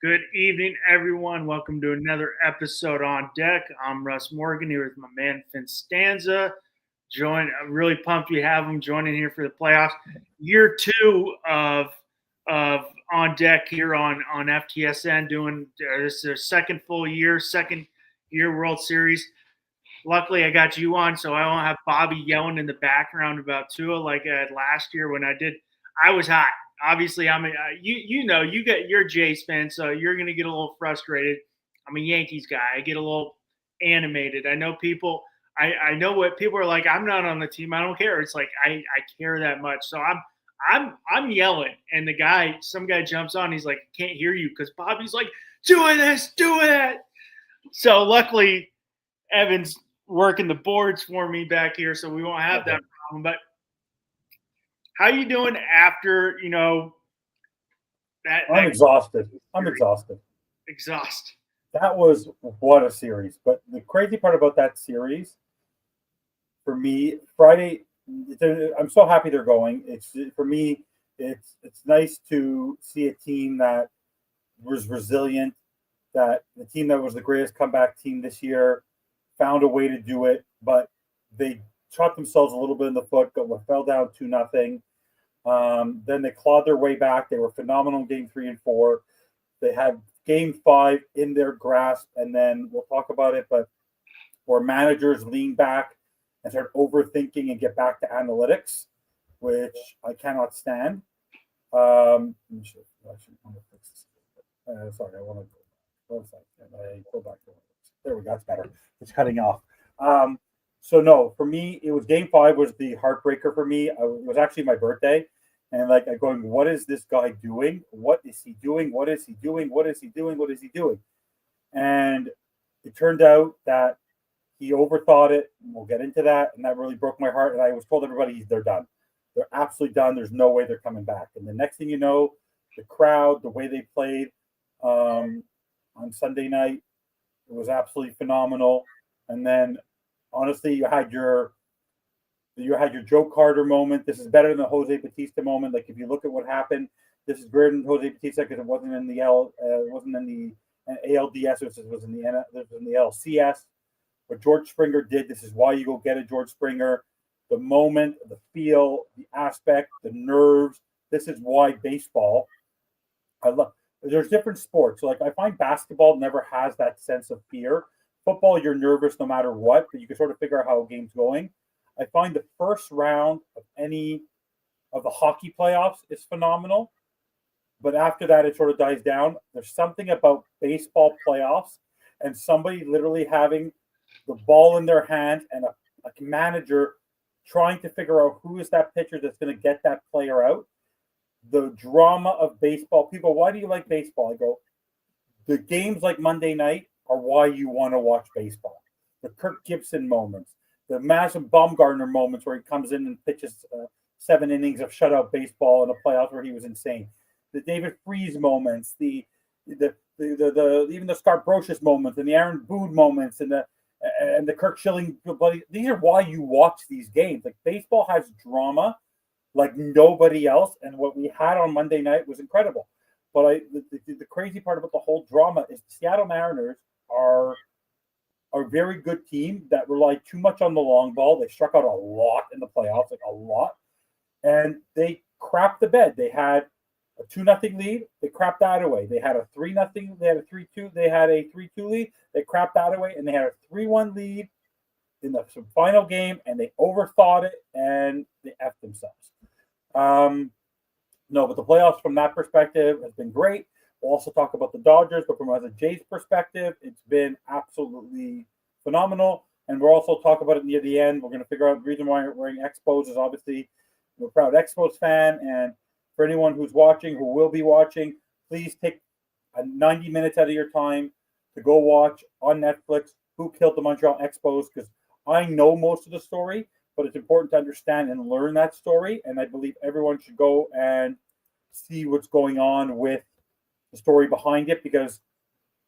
Good evening, everyone. Welcome to another episode on deck. I'm Russ Morgan here with my man Finn Stanza. I'm really pumped we have him joining here for the playoffs. Year two of on deck here on FTSN. Doing this is their second full year, second year World Series. Luckily, I got you on, so I won't have Bobby yelling in the background about Tua like I had last year when I did. I was hot. Obviously, you get you're a Jays fan, so you're gonna get a little frustrated. I'm a Yankees guy. I get a little animated. I know people. I know what people are like. I'm not on the team. I don't care. It's like I care that much. So I'm yelling, and some guy jumps on. He's like, can't hear you because Bobby's like, doing this, do it. So luckily, Evan's working the boards for me back here, so we won't have that problem. But how you doing after that? I'm exhausted. I'm exhausted. Exhausted. That was what a series. But the crazy part about that series, for me, Friday, I'm so happy they're going. It's for me, it's nice to see a team that was resilient, that the team that was the greatest comeback team this year found a way to do it, but they shot themselves a little bit in the foot, fell down 2-0. Then they clawed their way back. They were phenomenal in game 3 and 4. They had game 5 in their grasp, and then we'll talk about it, but where managers lean back and start overthinking and get back to analytics, which I cannot stand. Sorry, I want to go back to there we go. That's better. It's cutting off. So no, for me, it was game 5 was the heartbreaker for me. It was actually my birthday, and like I'm going, what is this guy doing? What is he doing? What is he doing? What is he doing? What is he doing? And it turned out that he overthought it. We'll get into that, and that really broke my heart. And I was told everybody they're done. They're absolutely done. There's no way they're coming back. And the next thing you know, the crowd, the way they played on Sunday night, it was absolutely phenomenal. And then, honestly, you had your Joe Carter moment. This is better than the Jose Batista moment. Like if you look at what happened, this is greater than Jose Batista because it wasn't in the ALDS. It was in the LCS. What George Springer did. This is why you go get a George Springer. The moment, the feel, the aspect, the nerves. This is why baseball. I love. There's different sports. So like I find basketball never has that sense of fear. Football, you're nervous no matter what, but you can sort of figure out how a game's going. I find the first round of any of the hockey playoffs is phenomenal, but after that, it sort of dies down. There's something about baseball playoffs and somebody literally having the ball in their hand and a manager trying to figure out who is that pitcher that's going to get that player out. The drama of baseball. People, why do you like baseball? I go, the games like Monday night are why you want to watch baseball. The Kirk Gibson moments, the Madison Bumgarner moments where he comes in and pitches 7 innings of shutout baseball in the playoffs where he was insane. The David Freese moments, the even the Scott Brocious moments, and the Aaron Boone moments, and the Kirk Schilling. These are why you watch these games. Like baseball has drama like nobody else, and what we had on Monday night was incredible. But the crazy part about the whole drama is the Seattle Mariners are a very good team that rely too much on the long ball. They struck out a lot in the playoffs, like a lot, and they crapped the bed. They had a 2-0 lead. They crapped that away. They had a 3-0. They had a 3-2. They had a 3-2 lead. They crapped that away, and they had a 3-1 lead in the final game, and they overthought it and they effed themselves. No, but the playoffs from that perspective has been great. We'll also talk about the Dodgers, but from a Jays perspective, it's been absolutely phenomenal. And we'll also talk about it near the end. We're going to figure out the reason why we're wearing Expos is obviously I'm a proud Expos fan. And for anyone who's watching, who will be watching, please take 90 minutes out of your time to go watch on Netflix Who Killed the Montreal Expos, because I know most of the story, but it's important to understand and learn that story. And I believe everyone should go and see what's going on with the story behind it, because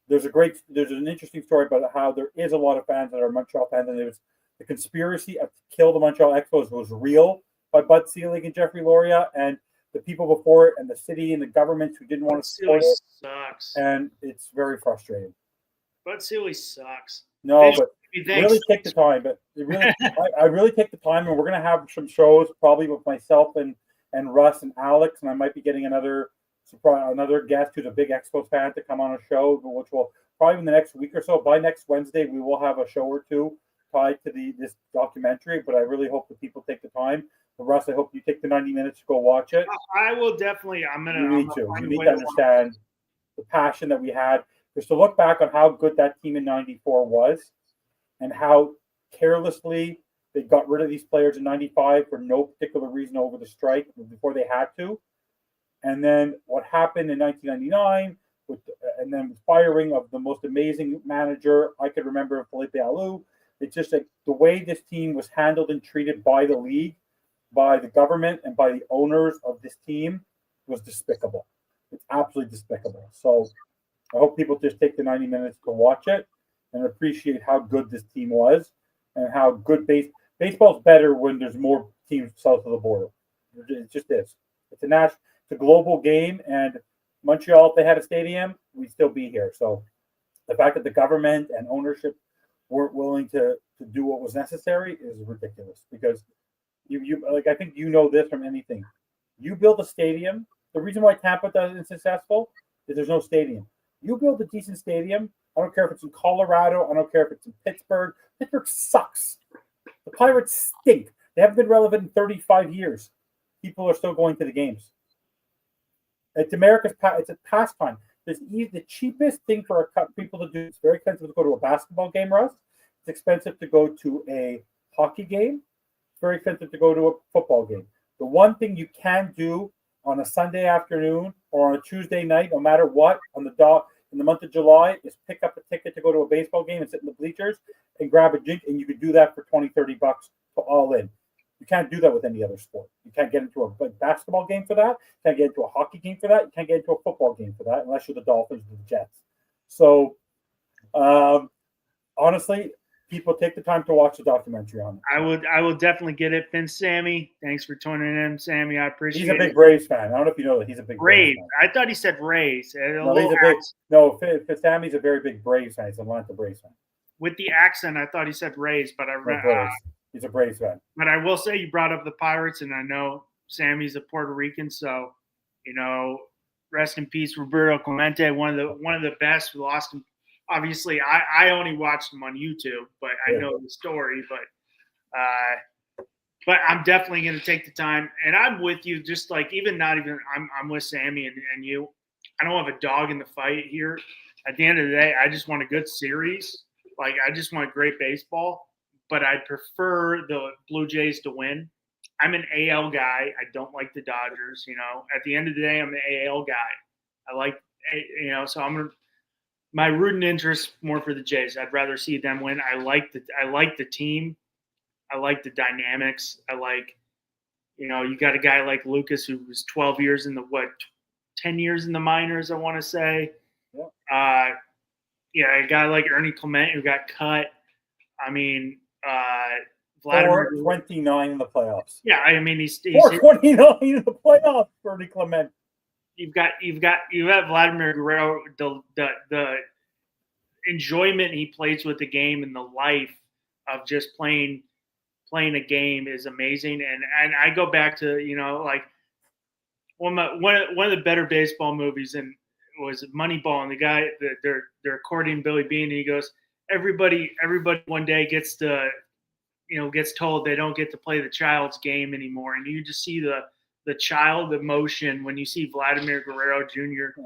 there's an interesting story about how there is a lot of fans that are Montreal fans, and there's the conspiracy of kill the Montreal Expos was real by Bud Selig and Jeffrey Loria, and the people before it and the city and the government who didn't want to support it. Sucks. And it's very frustrating. Bud Selig sucks. No, but really take the time. But really, I really take the time, and we're gonna have some shows probably with myself and Russ and Alex, and I might be getting another guest who's a big Expos fan to come on a show, which will probably in the next week or so. By next Wednesday, we will have a show or two tied to this documentary. But I really hope that people take the time. Russ, I hope you take the 90 minutes to go watch it. I will definitely. You need to understand the passion that we had. Just to look back on how good that team in '94 was, and how carelessly they got rid of these players in '95 for no particular reason over the strike before they had to, and then what happened in 1999 and then the firing of the most amazing manager I could remember, Felipe Alou. It's just like the way this team was handled and treated by the league, by the government, and by the owners of this team was despicable. It's absolutely despicable. So I hope people just take the 90 minutes to watch it and appreciate how good this team was and how good baseball's better when there's more teams south of the border. It just is. It's a global game, and Montreal, if they had a stadium, we'd still be here. So the fact that the government and ownership weren't willing to do what was necessary is ridiculous, because you like, I think you know this from anything. You build a stadium. The reason why Tampa isn't successful is there's no stadium. You build a decent stadium. I don't care if it's in Colorado. I don't care if it's in Pittsburgh. Pittsburgh sucks. The Pirates stink. They haven't been relevant in 35 years. People are still going to the games. It's America's it's a pastime. The cheapest thing for people to do. It's very expensive to go to a basketball game, Russ. It's expensive to go to a hockey game. It's very expensive to go to a football game. The one thing you can do on a Sunday afternoon or on a Tuesday night, no matter what, in the month of July, is pick up a ticket to go to a baseball game and sit in the bleachers and grab a drink, and you could do that for $20, $30 to all in. You can't do that with any other sport. You can't get into a basketball game for that. You can't get into a hockey game for that. You can't get into a football game for that unless you're the Dolphins or the Jets. So, honestly, people take the time to watch the documentary on it. I will definitely get it. Finn Sammy, thanks for tuning in, Sammy. I appreciate it. He's a big Braves fan. I don't know if you know that he's a big Braves fan. I thought he said Rays. Sammy's a very big Braves fan. He's a Atlanta Braves fan. With the accent, I thought he said Rays, but he's a Braves fan. But I will say you brought up the Pirates, and I know Sammy's a Puerto Rican, so rest in peace, Roberto Clemente, one of the best. We lost him. Obviously, I only watched him on YouTube, but I know the story. But I'm definitely going to take the time, and I'm with you. Just like I'm with Sammy and you. I don't have a dog in the fight here. At the end of the day, I just want a good series. Like, I just want great baseball, but I prefer the Blue Jays to win. I'm an AL guy. I don't like the Dodgers. At the end of the day, I'm an AL guy. I like, so my rooting interest more for the Jays. I'd rather see them win. I like the team. I like the dynamics. I like, you got a guy like Lucas who was 12 years in 10 years in the minors, I want to say. Yeah. A guy like Ernie Clement who got cut. I mean, Vladimir 29 in the playoffs. Yeah, I mean he's 29 in the playoffs. Ernie Clement. You have Vladimir Guerrero. The enjoyment he plays with the game and the life of just playing a game is amazing. And I go back to like one of the better baseball movies and was Moneyball, and the guy they're recording Billy Bean, and he goes, everybody one day gets told they don't get to play the child's game anymore, and you just see the child emotion when you see Vladimir Guerrero Jr.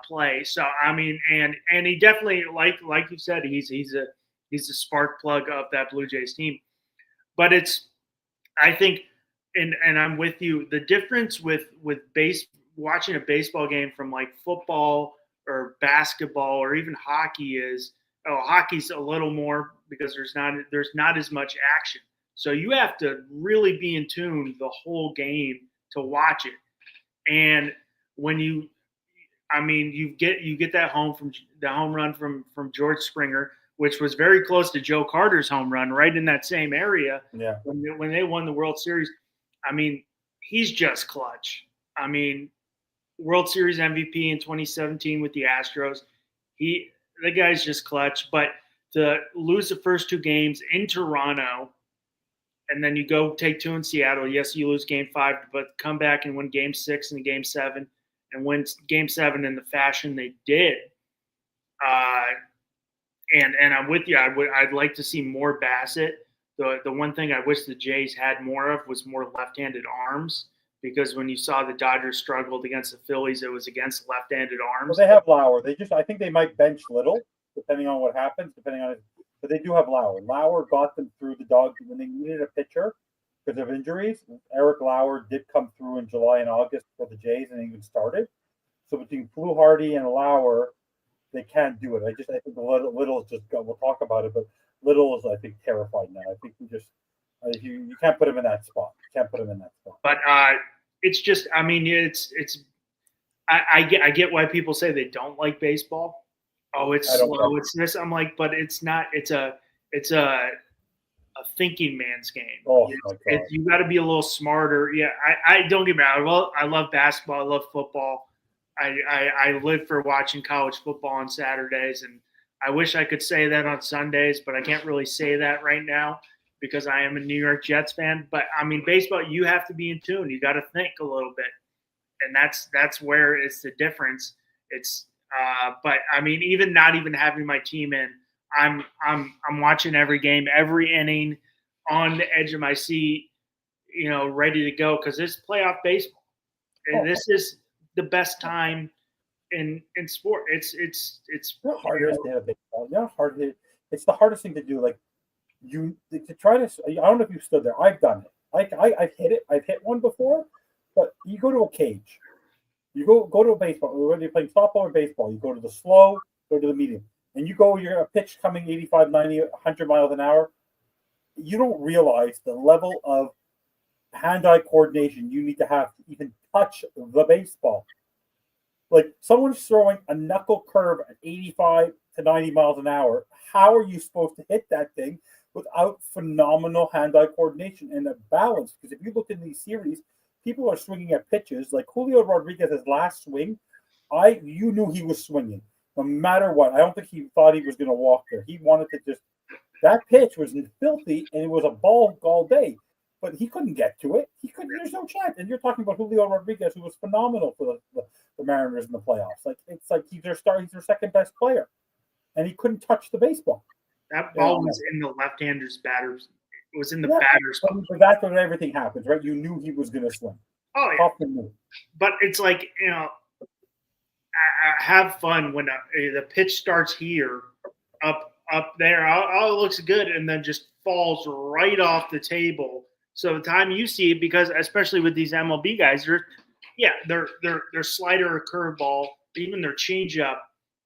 Play. So I mean, and he definitely, like you said, he's a spark plug of that Blue Jays team. But I think, and I'm with you. The difference with watching a baseball game from like football or basketball or even hockey is, hockey's a little more because there's not as much action. So you have to really be in tune the whole game to watch it. And when you get that home run from George Springer, which was very close to Joe Carter's home run, right in that same area. Yeah. When they won the World Series, I mean, he's just clutch. I mean, World Series MVP in 2017 with the Astros. The guy's just clutch. But to lose the first two games in Toronto, and then you go take two in Seattle. Yes, you lose game 5, but come back and win game 6 and game 7, and win game 7 in the fashion they did. And I'm with you. I'd like to see more Bassett. The one thing I wish the Jays had more of was more left-handed arms, because when you saw the Dodgers struggled against the Phillies, it was against left-handed arms. Well, they have Lauer. I think they might bench Little, depending on what happens, but they do have Lauer. Lauer got them through the Dogs when they needed a pitcher because of injuries. Eric Lauer did come through in July and August for the Jays and even started. So between Fluharty and Lauer, they can't do it. I think Little's just go. We'll talk about it, but Little is, I think, terrified now. I think you can't put him in that spot. You can't put him in that spot. But it's just, I mean, I get why people say they don't like baseball. Oh, it's slow. It's this. I'm like, but it's not. It's a thinking man's game. Oh my God. You got to be a little smarter. Yeah, I don't get me wrong. I love basketball. I love football. I live for watching college football on Saturdays, and I wish I could say that on Sundays, but I can't really say that right now because I am a New York Jets fan. But I mean, baseball, you have to be in tune. You got to think a little bit, and that's where it's the difference. But I mean, even not even having my team in, I'm watching every game, every inning, on the edge of my seat, ready to go because it's playoff baseball, and this is the best time in sport. It's not hard to hit a baseball. Not hard to hit. It's the hardest thing to do. Like to try to. I don't know if you stood there. I've done it. I've hit it. I've hit one before, but you go to a cage. You go to a baseball. Whether you're playing softball or baseball, you go to the slow, go to the medium, and you're a pitch coming 85, 90, 100 miles an hour. You don't realize the level of hand-eye coordination you need to have to even touch the baseball. Like someone's throwing a knuckle curve at 85 to 90 miles an hour. How are you supposed to hit that thing without phenomenal hand-eye coordination and a balance? Because if you look in these series, people are swinging at pitches like Julio Rodriguez's last swing. You knew he was swinging no matter what. I don't think he thought he was going to walk there. He wanted to just. That pitch was filthy, and it was a ball all day. But he couldn't get to it. There's no chance. And you're talking about Julio Rodriguez, who was phenomenal for the Mariners in the playoffs. Like it's like he's their second best player, and he couldn't touch the baseball. That ball was in the left-hander's batters. It was in the batter's. But that's when everything happens, right? You knew he was going to swing. Oh yeah. But it's like have fun when the pitch starts here, up there. All it looks good, and then just falls right off the table. So the time you see it, because especially with these MLB guys, their slider or curveball, even their changeup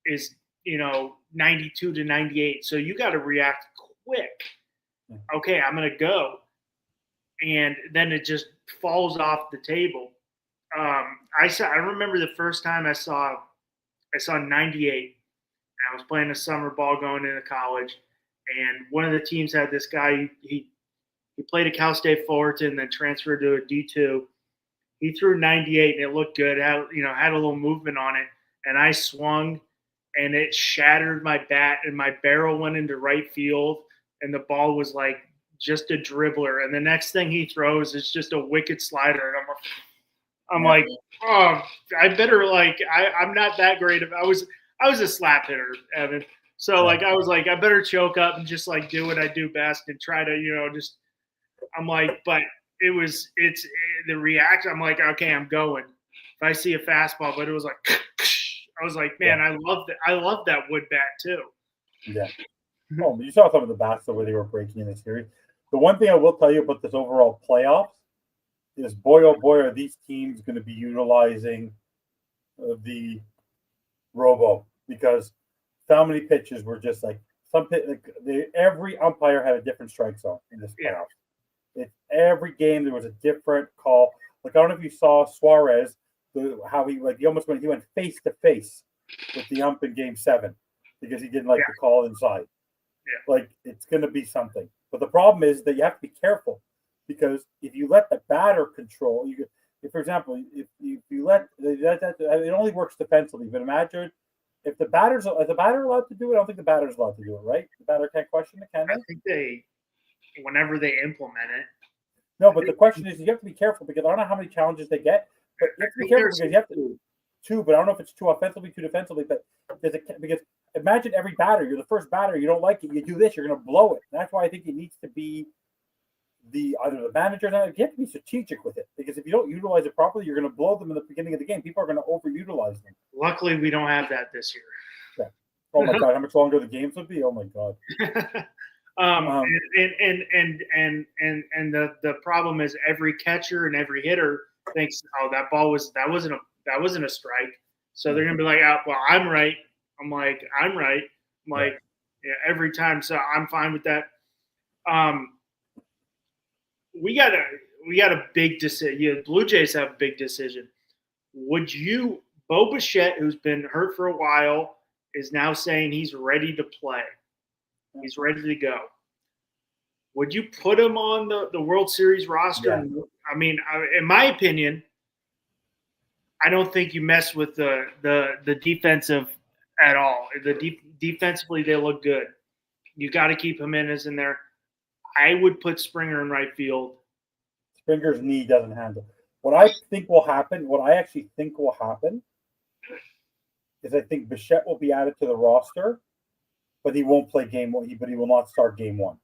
is 92 to 98. So you got to react quick. Okay, I'm gonna go, and then it just falls off the table. I remember the first time I saw 98. I was playing a summer ball going into college, and one of the teams had this guy. He played at Cal State Fullerton, then transferred to a D2. He threw 98, and it looked good. Had a little movement on it, and I swung, and it shattered my bat, and my barrel went into right field, and the ball was like just a dribbler. And the next thing he throws is just a wicked slider, and I'm like, oh, I better I'm not that great. I was a slap hitter, Evan. So I was like, I better choke up and just do what I do best and try to, just. I'm like, but it's the reaction. I'm like, okay, I'm going. If I see a fastball, but it was like, I was like, man, I love that wood bat too. Yeah. Well, you saw some of the bats the way they were breaking in the series. The one thing I will tell you about this overall playoffs is, boy, oh boy, are these teams going to be utilizing the robo, because so many pitches were just every umpire had a different strike zone in this playoffs. Every game there was a different call. I don't know if you saw Suarez, how he went face to face with the ump in Game 7 because he didn't like the call inside. Yeah. It's going to be something. But the problem is that you have to be careful, because if you let the batter control, for example, if you let that, it only works defensively. But imagine if the batter allowed to do it. I don't think the batter's allowed to do it, right? The batter can't question it, can they? I think whenever they implement it. No, but the question is, you have to be careful because I don't know how many challenges they get. But you have to be careful because you have to two. But I don't know if it's two offensively, two defensively. But because imagine every batter, you're the first batter, you don't like it, you do this, you're going to blow it. And that's why I think it needs to be either the manager, you have to be strategic with it because if you don't utilize it properly, you're going to blow them in the beginning of the game. People are going to overutilize them. Luckily, we don't have that this year. Yeah. Oh my God, how much longer the games would be? Oh my God. And the problem is every catcher and every hitter thinks, oh, that wasn't a strike. So they're gonna be like, oh, well, I'm right. I'm right. I'm like, yeah, every time. So I'm fine with that. We got a big decision. Yeah, Blue Jays have a big decision. Would you, Bo Bichette, who's been hurt for a while, is now saying he's ready to play. He's ready to go. Would you put him on the World Series roster? Yeah. I mean, in my opinion, I don't think you mess with the defensive at all. Defensively, they look good. You got to keep Jimenez in there. I would put Springer in right field. Springer's knee doesn't handle. What I actually think will happen is I think Bichette will be added to the roster, but he won't play game one. But he will not start game one.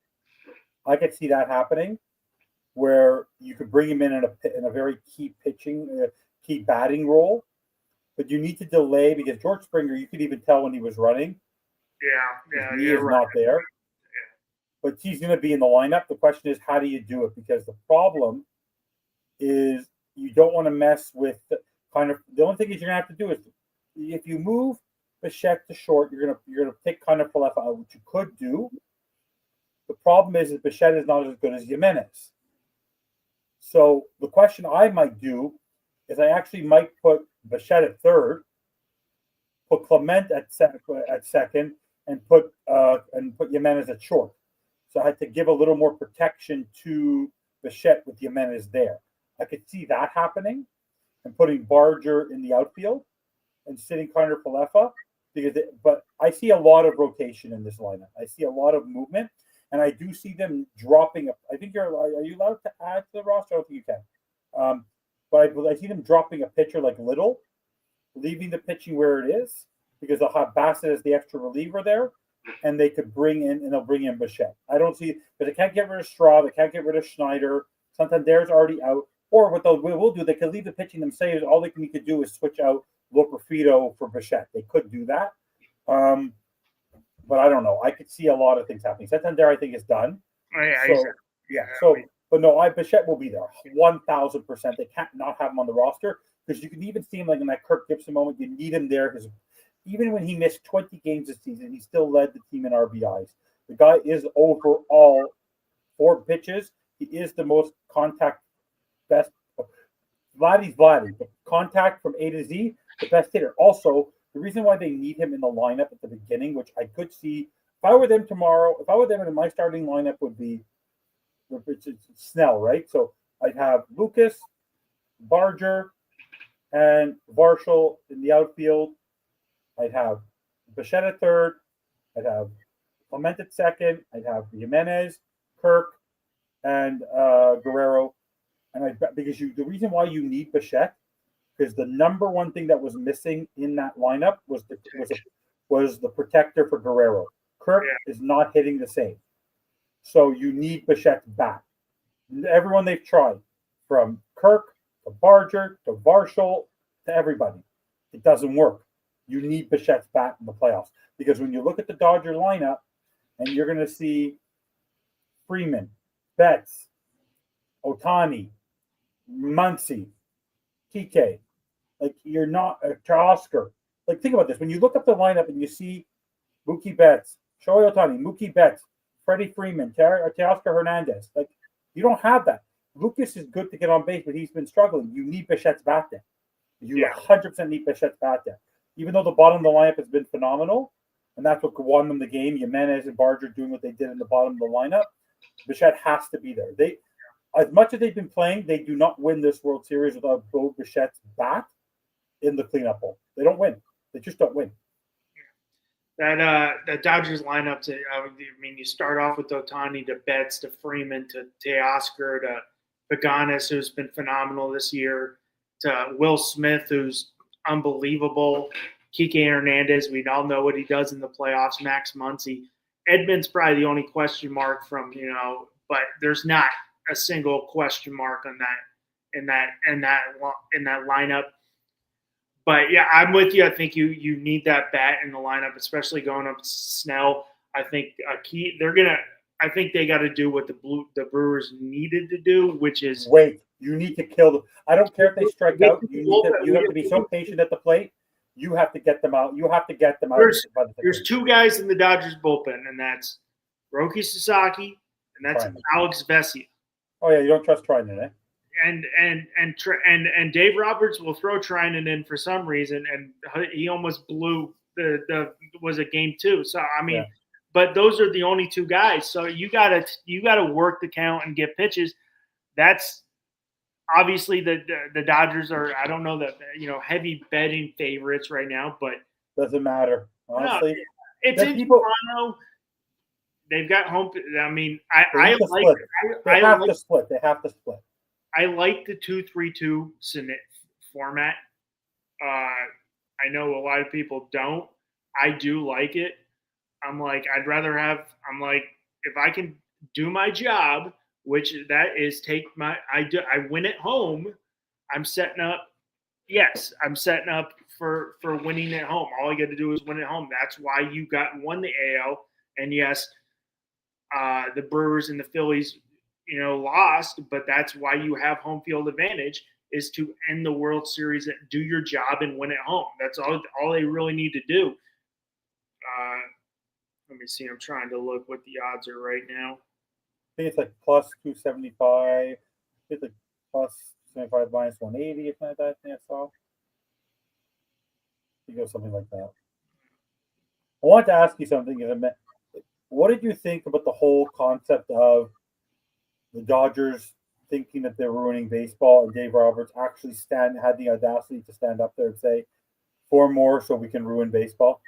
I could see that happening, where you could bring him in a very key batting role, but you need to delay because George Springer, you could even tell when he was running. Yeah, he is not there. But he's going to be in the lineup. The question is, how do you do it? Because the problem is you don't want to mess with the only thing is you're going to have to do is if you move Bichette to short, you're going to take kind of Falefa out, which you could do. The problem is Bichette is not as good as Jimenez. So the question I might do is I actually might put Bichette at third, put Clement at second, and put Jimenez at short. So I had to give a little more protection to Bichette with Jimenez there. I could see that happening and putting Barger in the outfield and sitting Kiner Falefa. But I see a lot of rotation in this lineup. I see a lot of movement, and I do see them dropping. I think are you allowed to add to the roster? I don't think you can. But I see them dropping a pitcher like Little, leaving the pitching where it is because they'll have Bassett as the extra reliever there. And they could bring in Bichette. I don't see, but they can't get rid of Straw. They can't get rid of Schneider. Santander's already out. Or what they will do, they could leave the pitching themselves. All they could do is switch out Loperfido for Bichette. They could do that. But I don't know. I could see a lot of things happening. Santander, I think, is done. Oh, yeah. But no, Bichette will be there 1,000%. They can't not have him on the roster because you can even see him like in that Kirk Gibson moment. You need him there because even when he missed 20 games this season, he still led the team in RBIs. The guy is overall 4 pitches. He is the most contact best. Vladdy's Vladdy. The contact from A to Z, the best hitter. Also, the reason why they need him in the lineup at the beginning, which I could see, if I were them in my starting lineup would be it's Snell, right? So I'd have Lucas, Barger, and Varshall in the outfield. I'd have Bichette at third. I'd have Clement at second. I'd have Jimenez, Kirk, and Guerrero. And the reason why you need Bichette is the number one thing that was missing in that lineup was the protector for Guerrero. Kirk is not hitting the same, so you need Bichette back. Everyone they've tried, from Kirk to Barger to Varshall to everybody, it doesn't work. You need Bichette's bat in the playoffs because when you look at the Dodger lineup and you're going to see Freeman, Betts, Ohtani, Muncy, TK, like you're not Oscar. Like think about this. When you look up the lineup and you see Mookie Betts, Shohei Ohtani, Mookie Betts, Freddie Freeman, Teoscar Hernandez, like you don't have that. Lucas is good to get on base, but he's been struggling. You need Bichette's bat there. You 100% need Bichette's bat there. Even though the bottom of the lineup has been phenomenal, and that's what won them the game, Jimenez and Barger doing what they did in the bottom of the lineup, Bichette has to be there. as much as they've been playing, they do not win this World Series without Bo Bichette's bat in the cleanup hole. They don't win. They just don't win. That Dodgers lineup, you start off with Ohtani to Betts to Freeman to Teoscar to Paganis, who's been phenomenal this year, to Will Smith, who's unbelievable, Kike Hernandez, we all know what he does in the playoffs, Max Muncy. Edman's probably the only question mark from, but there's not a single question mark on that in that lineup. But yeah, I'm with you. I think you need that bat in the lineup, especially going up Snell. I think I think they got to do what the Brewers needed to do, which is wait. You need to kill them. I don't care if they strike out. You have to be so patient at the plate. You have to get them out. You have to get them out. There's two guys in the Dodgers bullpen, and that's Roki Sasaki and that's Alex Vesia. Oh yeah, you don't trust Trinan, eh? And Dave Roberts will throw Trinan in for some reason, and he almost blew was a game 2. So I mean, but those are the only two guys. So you gotta work the count and get pitches. That's obviously the Dodgers are, I don't know that heavy betting favorites right now, but doesn't matter. Honestly, it's in Toronto. They've got home. I mean, I have to split. They have to split. I like the 2-3-2 format. I know a lot of people don't. I do like it. I'd rather have. If I can do my job, which that is I win at home. I'm setting up. Yes, I'm setting up for winning at home. All I got to do is win at home. That's why you won the AL. And yes, the Brewers and the Phillies, lost, but that's why you have home field advantage, is to end the World Series, do your job, and win at home. That's all they really need to do. Let me see. I'm trying to look what the odds are right now. I think it's like plus 275. It's like plus 75 minus 180, if not that. I think I saw. You go something like that. I wanted to ask you something. What did you think about the whole concept of the Dodgers thinking that they're ruining baseball, and Dave Roberts actually had the audacity to stand up there and say, 4 more so we can ruin baseball?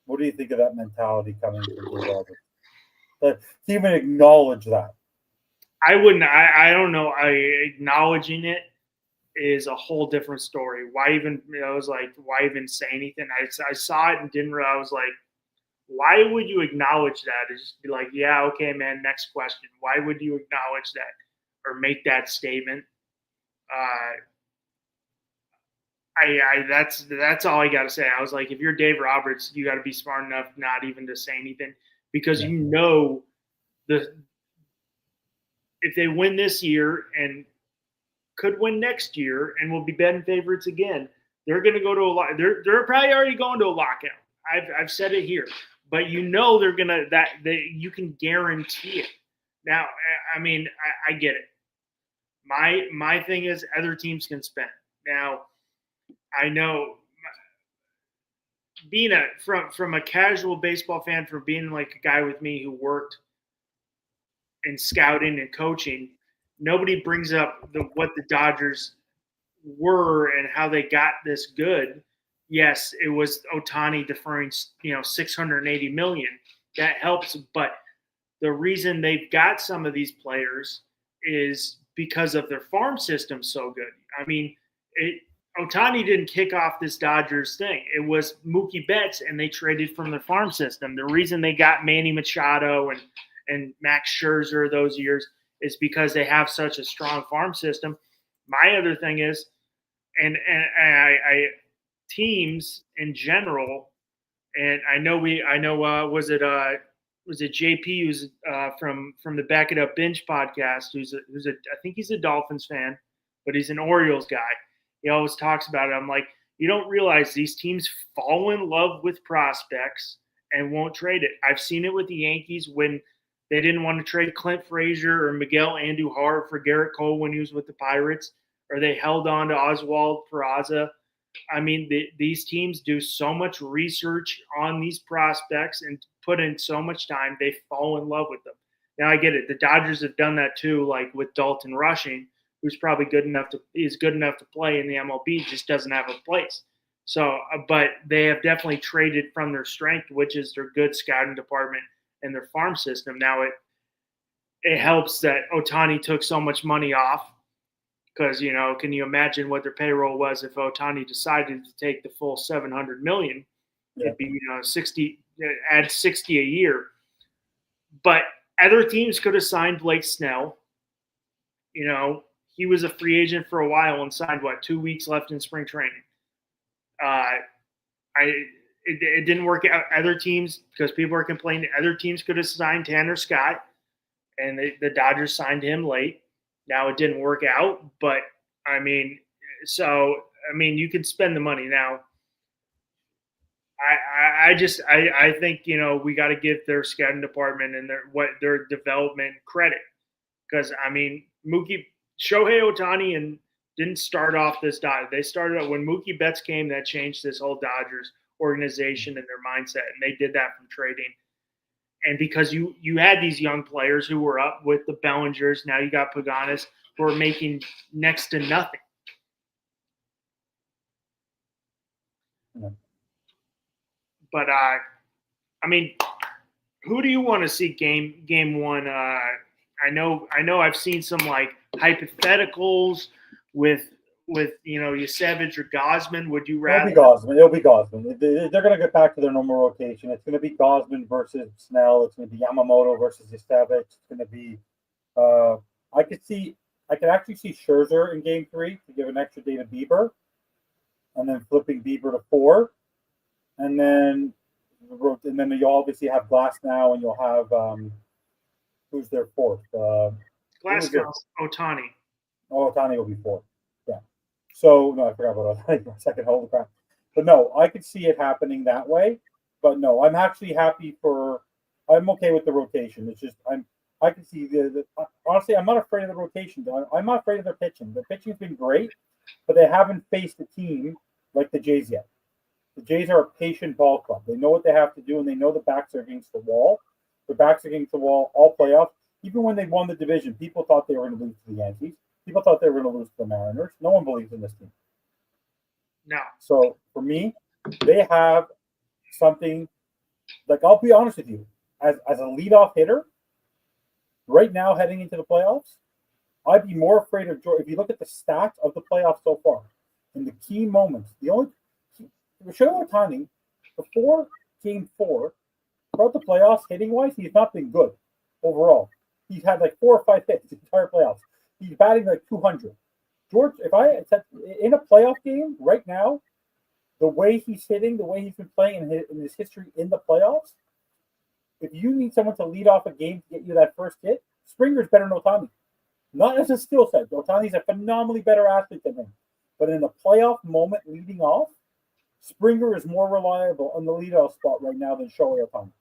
What do you think of that mentality coming from Dave Roberts? To even acknowledge that. I wouldn't. I don't know. Acknowledging it is a whole different story. Why even? I was like, why even say anything? I saw it and didn't realize. I was like, why would you acknowledge that? It's just be like, yeah, okay, man. Next question. Why would you acknowledge that or make that statement? That's all I got to say. I was like, if you're Dave Roberts, you got to be smart enough not even to say anything, because if they win this year and could win next year and will be betting favorites again, they're going to go to a lot. They're probably already going to a lockout. I've said it here, but they're gonna you can guarantee it. Now, I mean, I get it. My thing is other teams can spend. Now, I know being from a casual baseball fan, from being like a guy with me who worked in scouting and coaching, nobody brings up what the Dodgers were and how they got this good. Yes, it was Ohtani deferring, $680 million. That helps, but the reason they've got some of these players is because of their farm system so good. I mean, Ohtani didn't kick off this Dodgers thing. It was Mookie Betts, and they traded from their farm system. The reason they got Manny Machado and Max Scherzer those years is because they have such a strong farm system. My other thing is, and I teams in general, and I know was it JP who's from the Back It Up Binge podcast, who's I think he's a Dolphins fan, but he's an Orioles guy. He always talks about it. I'm like, you don't realize these teams fall in love with prospects and won't trade it. I've seen it with the Yankees when they didn't want to trade Clint Frazier or Miguel Andujar for Garrett Cole when he was with the Pirates, or they held on to Oswald Peraza. I mean, these teams do so much research on these prospects and put in so much time, they fall in love with them. Now I get it. The Dodgers have done that too, like with Dalton Rushing, who's probably good enough to play in the MLB, just doesn't have a place. So, but they have definitely traded from their strength, which is their good scouting department and their farm system. Now it helps that Ohtani took so much money off because, can you imagine what their payroll was if Ohtani decided to take the full $700 million? Yeah. It'd be 60, add 60 a year. But other teams could have signed Blake Snell. He was a free agent for a while and signed 2 weeks left in spring training. It didn't work out. Other teams, because people are complaining, other teams could have signed Tanner Scott, and the Dodgers signed him late. Now it didn't work out, but you can spend the money now. I think we got to give their scouting department and their development credit, because Shohei Ohtani and didn't start off this Dodgers. They started out when Mookie Betts came. That changed this whole Dodgers organization and their mindset, and they did that from trading. And because you had these young players who were up with the Bellingers, now you got Paganis who are making next to nothing. Yeah. But who do you want to see game one? I know I've seen some hypotheticals with Yusevich or Gosman. Would you rather? It'll be Gosman. They're going to get back to their normal rotation. It's going to be Gosman versus Snell. It's going to be Yamamoto versus Yusevich. It's going to be. I could actually see Scherzer in Game 3 to give an extra day to Bieber, and then flipping Bieber to 4, and then you obviously have Glass now, and you'll have who's their fourth? Glasgow's Ohtani. Oh, Ohtani will be 4. Yeah. So no, I forgot about Ohtani for a second. Holy crap! But no, I could see it happening that way. But no, I'm actually happy I'm okay with the rotation. It's just I can see honestly, I'm not afraid of the rotation. I'm not afraid of their pitching. Their pitching's been great, but they haven't faced a team like the Jays yet. The Jays are a patient ball club. They know what they have to do, and they know the backs are against the wall. The backs are against the wall all playoffs. Even when they won the division, people thought they were going to lose to the Yankees. People thought they were going to lose to the Mariners. No one believes in this team. No. So for me, they have something. I'll be honest with you, as a leadoff hitter, right now heading into the playoffs, I'd be more afraid of George. If you look at the stats of the playoffs so far, in the key moments, Shohei Ohtani, before Game 4, throughout the playoffs, hitting-wise, he's not been good overall. He's had 4 or 5 hits the entire playoffs. He's batting 200. George, if I said in a playoff game right now, the way he's hitting, the way he's been playing in his history in the playoffs, if you need someone to lead off a game to get you that first hit, Springer's better than Ohtani. Not as a skill set. Ohtani's a phenomenally better athlete than him. But in a playoff moment leading off, Springer is more reliable on the leadoff spot right now than Shohei Ohtani.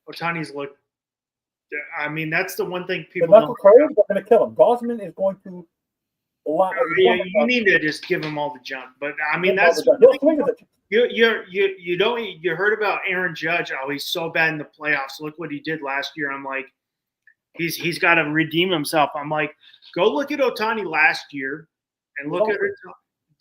Ohtani's that's the one thing people don't. They're going to kill him. Gosman is going to. You need to just give him all the junk. But that's you heard about Aaron Judge. Oh, he's so bad in the playoffs. Look what he did last year. I'm like, he's got to redeem himself. I'm like, go look at Ohtani last year and look at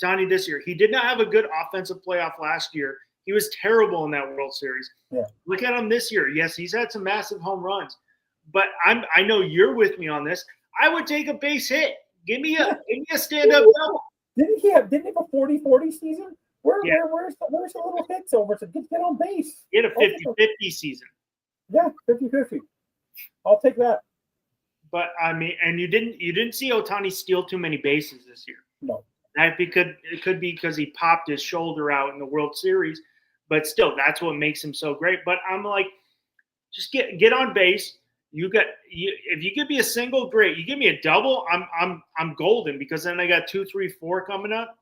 Ohtani this year. He did not have a good offensive playoff last year. He was terrible in that World Series. Yeah. Look at him this year. Yes, he's had some massive home runs, but I know you're with me on this. I would take a base hit. Give me a stand-up double. Didn't he have a 40-40 season? Where's the little hits over to get on base? He had a 50-50 season. Yeah, 50-50. I'll take that. But and you didn't see Ohtani steal too many bases this year. No. It could be because he popped his shoulder out in the World Series, but still, that's what makes him so great. But I'm like, just get on base. If you give me a single, great. You give me a double, I'm golden, because then I got 2, 3, 4 coming up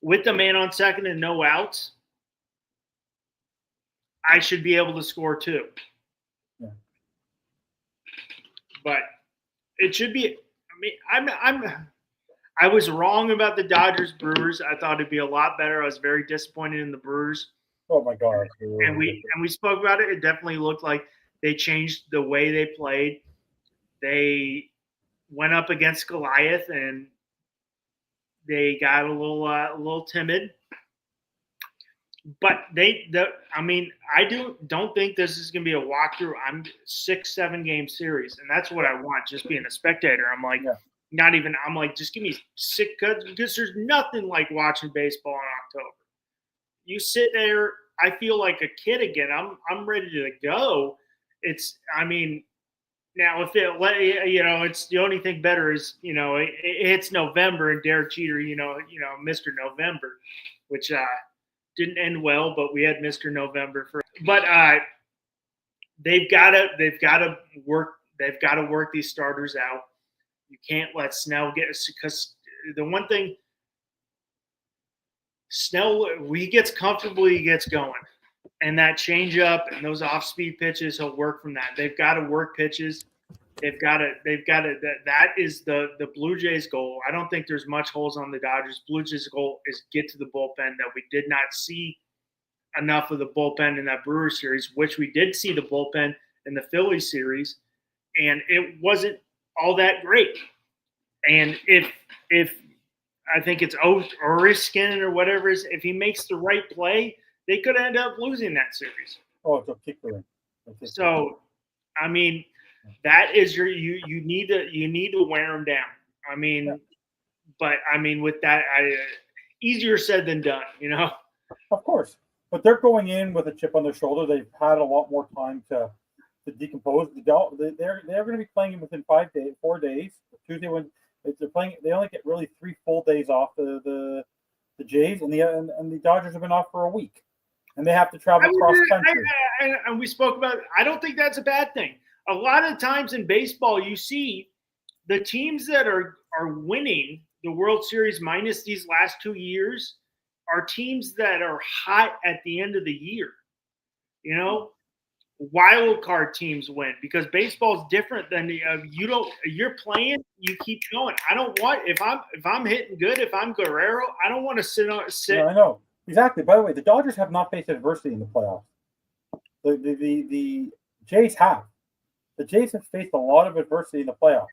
with the man on second and no outs. I should be able to score 2. Yeah. But it should be. I was wrong about the Dodgers Brewers. I thought it'd be a lot better. I was very disappointed in the Brewers. Oh my God! And we spoke about it. It definitely looked like They changed the way they played. They went up against Goliath and they got a little timid. But I don't think this is going to be a walkthrough. I'm 6-7 game series, and that's what I want. Just being a spectator, I'm like, not even. I'm like, just give me 6 because there's nothing like watching baseball in October. You sit there, I feel like a kid again. I'm ready to go. Now if it's the only thing better is it's November and Derek Jeter, Mr. November, which didn't end well, but we had Mr. November for. But they've got to work these starters out. You can't let Snell get, because the one thing Snell, when he gets comfortable, he gets going, and that change up and those off speed pitches, he'll work from that. They've got to work pitches. They've got to. That is the Blue Jays' goal. I don't think there's much holes on the Dodgers. Blue Jays' goal is get to the bullpen. That we did not see enough of the bullpen in that Brewers series, which we did see the bullpen in the Phillies series, and it wasn't all that great. And if I think it's Oriskin or whatever, if he makes the right play, they could end up losing that series. Oh, it's a kicker. So, I mean, that is you need to wear them down. But with that, easier said than done, Of course, but they're going in with a chip on their shoulder. They've had a lot more time to decompose. They're going to be playing within 4 days. Tuesday when they're playing, they only get really 3 full days off. The Jays and the Dodgers have been off for a week, and they have to travel across country. And we spoke about it. I don't think that's a bad thing. A lot of times in baseball, you see the teams that are winning the World Series minus these last 2 years are teams that are hot at the end of the year. Wild card teams win because baseball is different than you're playing, you keep going. I don't want if I'm hitting good, if I'm Guerrero, I don't want to sit. Yeah, I know exactly. By the way, the Dodgers have not faced adversity in the playoffs. The Jays have. The Jays have faced a lot of adversity in the playoffs.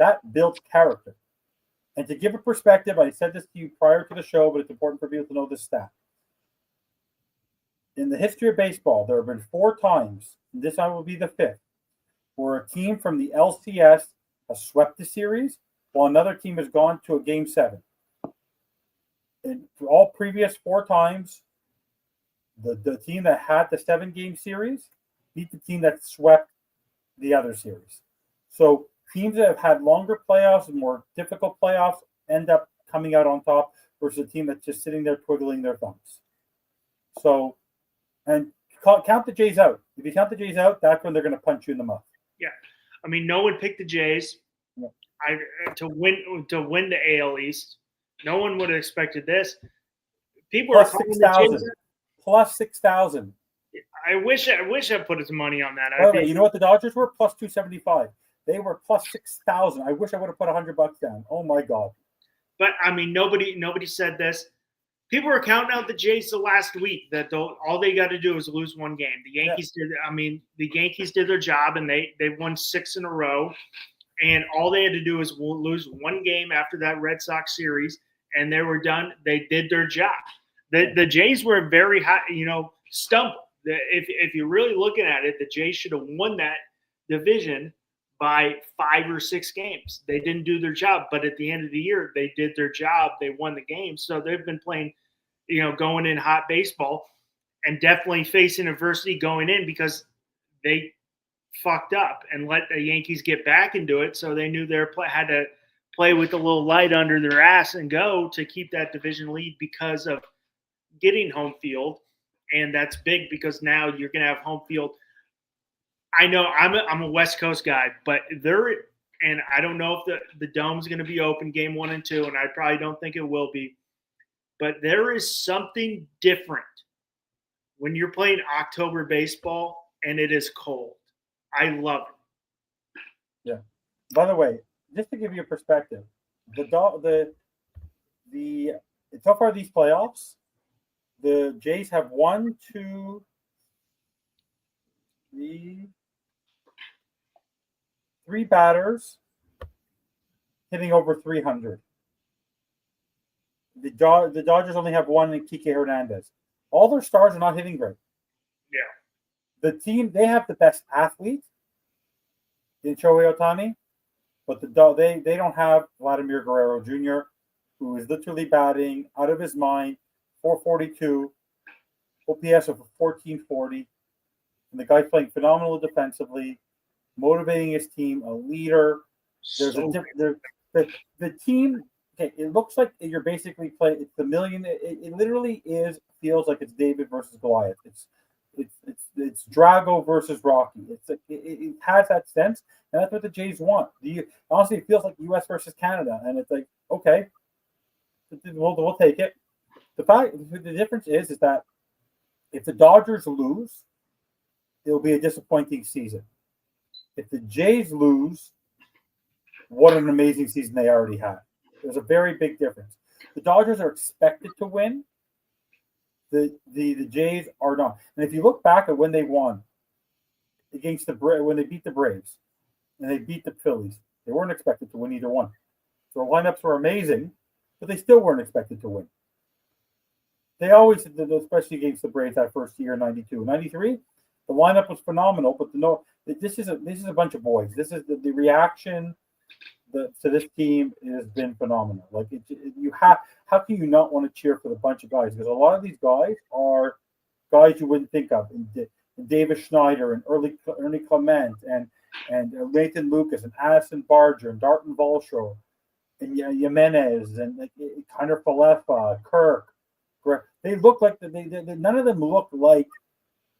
That builds character. And to give a perspective, I said this to you prior to the show, but it's important for people to know this stat. In the history of baseball, there have been 4 times, and this time will be the 5th, where a team from the LCS has swept the series while another team has gone to a Game 7. And for all previous 4 times, the team that had the 7-game series beat the team that swept the other series. So teams that have had longer playoffs and more difficult playoffs end up coming out on top versus a team that's just sitting there twiddling their thumbs. So, and count the Jays out. If you count the Jays out, that's when they're going to punch you in the mouth. Yeah. No one picked the Jays to win the AL East. No one would have expected this. People plus 6,000. Plus 6,000. I wish I put some money on that. Okay, you know what the Dodgers were? Plus 275. They were plus 6,000. I wish I would have put $100 down. Oh my God. But nobody said this. People were counting out the Jays the last week. That all they got to do is lose one game. The Yankees did. The Yankees did their job, and they won 6 in a row. And all they had to do was lose one game after that Red Sox series, and they were done. They did their job. The Jays were very high, stumbled. If you're really looking at it, the Jays should have won that division by 5 or 6 games. They didn't do their job, but at the end of the year, they did their job. They won the game. So they've been playing, going in hot baseball and definitely facing adversity going in because they fucked up and let the Yankees get back into it. So they knew they had to play with a little light under their ass and go to keep that division lead because of getting home field. And that's big because now you're going to have home field. I know I'm a West Coast guy, but and I don't know if the dome's going to be open game 1 and 2, and I probably don't think it will be. But there is something different when you're playing October baseball and it is cold. I love it. Yeah. By the way, just to give you a perspective, so far these playoffs, the Jays have 1, 2, 3, 3 batters hitting over 300. The Dodgers only have one in Kike Hernandez. All their stars are not hitting great. Yeah. The team, they have the best athlete in Shohei Ohtani, but they don't have Vladimir Guerrero Jr., who is literally batting out of his mind, 442, OPS of 1440, and the guy's playing phenomenal defensively, motivating his team, a leader. There's the team. Okay, it looks like you're basically playing. It's the million. It literally feels like it's David versus Goliath. It's Drago versus Rocky. It has that sense, and that's what the Jays want. Honestly, it feels like U.S. versus Canada, and it's like, okay, we'll take it. The difference is that if the Dodgers lose, it'll be a disappointing season. If the Jays lose, what an amazing season they already had. There's a very big difference. The Dodgers are expected to win. The Jays are not. And if you look back at when they won against when they beat the Braves and they beat the Phillies, they weren't expected to win either one. So the lineups were amazing, but they still weren't expected to win. They always, especially against the Braves that first year, 92. 93, the lineup was phenomenal, but this is a bunch of boys. This is the reaction to this team has been phenomenal. Like how can you not want to cheer for the bunch of guys? Because a lot of these guys are guys you wouldn't think of. And Davis Schneider and Ernie Clement and Nathan Lucas and Addison Barger and Darton Valshaw and Jimenez and Connor Falefa, Kirk. They look like none of them look like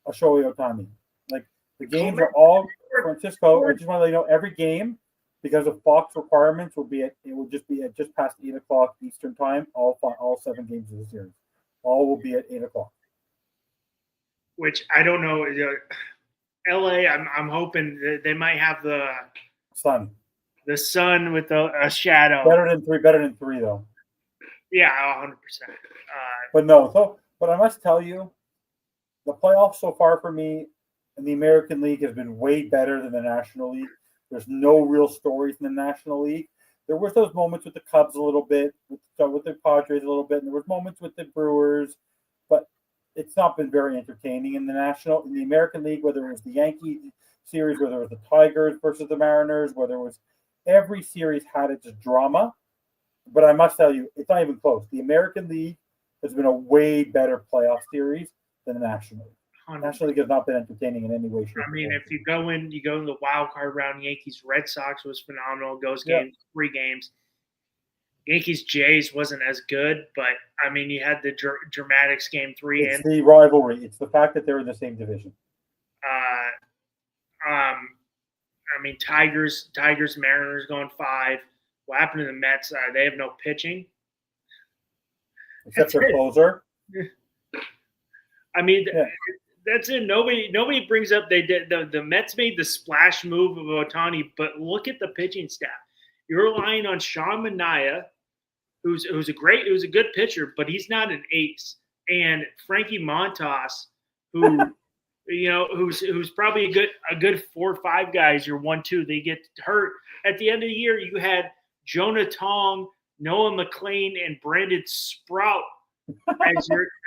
a Shohei Ohtani. Like the games are all Francisco. I just want to let you know every game, because of Fox requirements, it will just be at just past 8:00 Eastern time. All 7 games of the series, all will be at 8:00. Which I don't know. LA, I'm hoping that they might have the sun with a shadow. Better than three though. Yeah, 100%. But I must tell you, the playoffs so far for me in the American League has been way better than the National League. There's no real stories in the National League. There was those moments with the Cubs a little bit, with the Padres a little bit, and there was moments with the Brewers, but it's not been very entertaining in the American League, whether it was the Yankee series, whether it was the Tigers versus the Mariners, whether it was every series had its drama. But I must tell you, it's not even close. The American League has been a way better playoff series than the National League. 100%. National League has not been entertaining in any way, shape, I mean, if you go in the wild card round, Yankees Red Sox was phenomenal. Those games, 3 games. Yankees Jays wasn't as good, but I mean, you had the Dramatics game 3. It's the rivalry. It's the fact that they're in the same division. I mean, Tigers Mariners going 5. What happened to the Mets? They have no pitching, except their closer. I mean, that's it. Nobody brings up they did the Mets made the splash move of Ohtani, but look at the pitching staff. You're relying on Sean Manaea, who's a good pitcher, but he's not an ace, and Frankie Montas, who who's probably a good 4 or 5 guys. You're 1-2. They get hurt at the end of the year. You had Jonah Tong, Noah McLean, and Brandon Sprout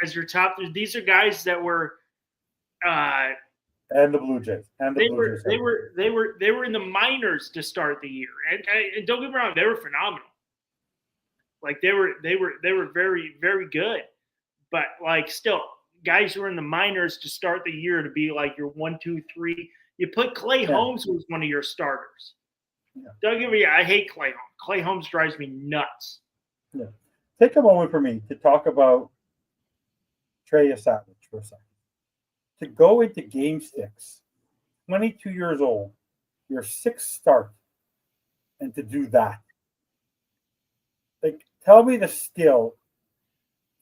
as your top. These are guys that were. And the Blue Jays. They were in the minors to start the year, and don't get me wrong, they were phenomenal. Like they were very, very good, but like still, guys who were in the minors to start the year to be like your 1, 2, 3. You put Clay Holmes, who was one of your starters. Yeah. Don't get me. I hate Clay Holmes. Clay Holmes drives me nuts. Yeah. Take a moment for me to talk about Trey Savage for a second. To go into Game 6, 22 years old, your 6th start, and to do that. Like, tell me the skill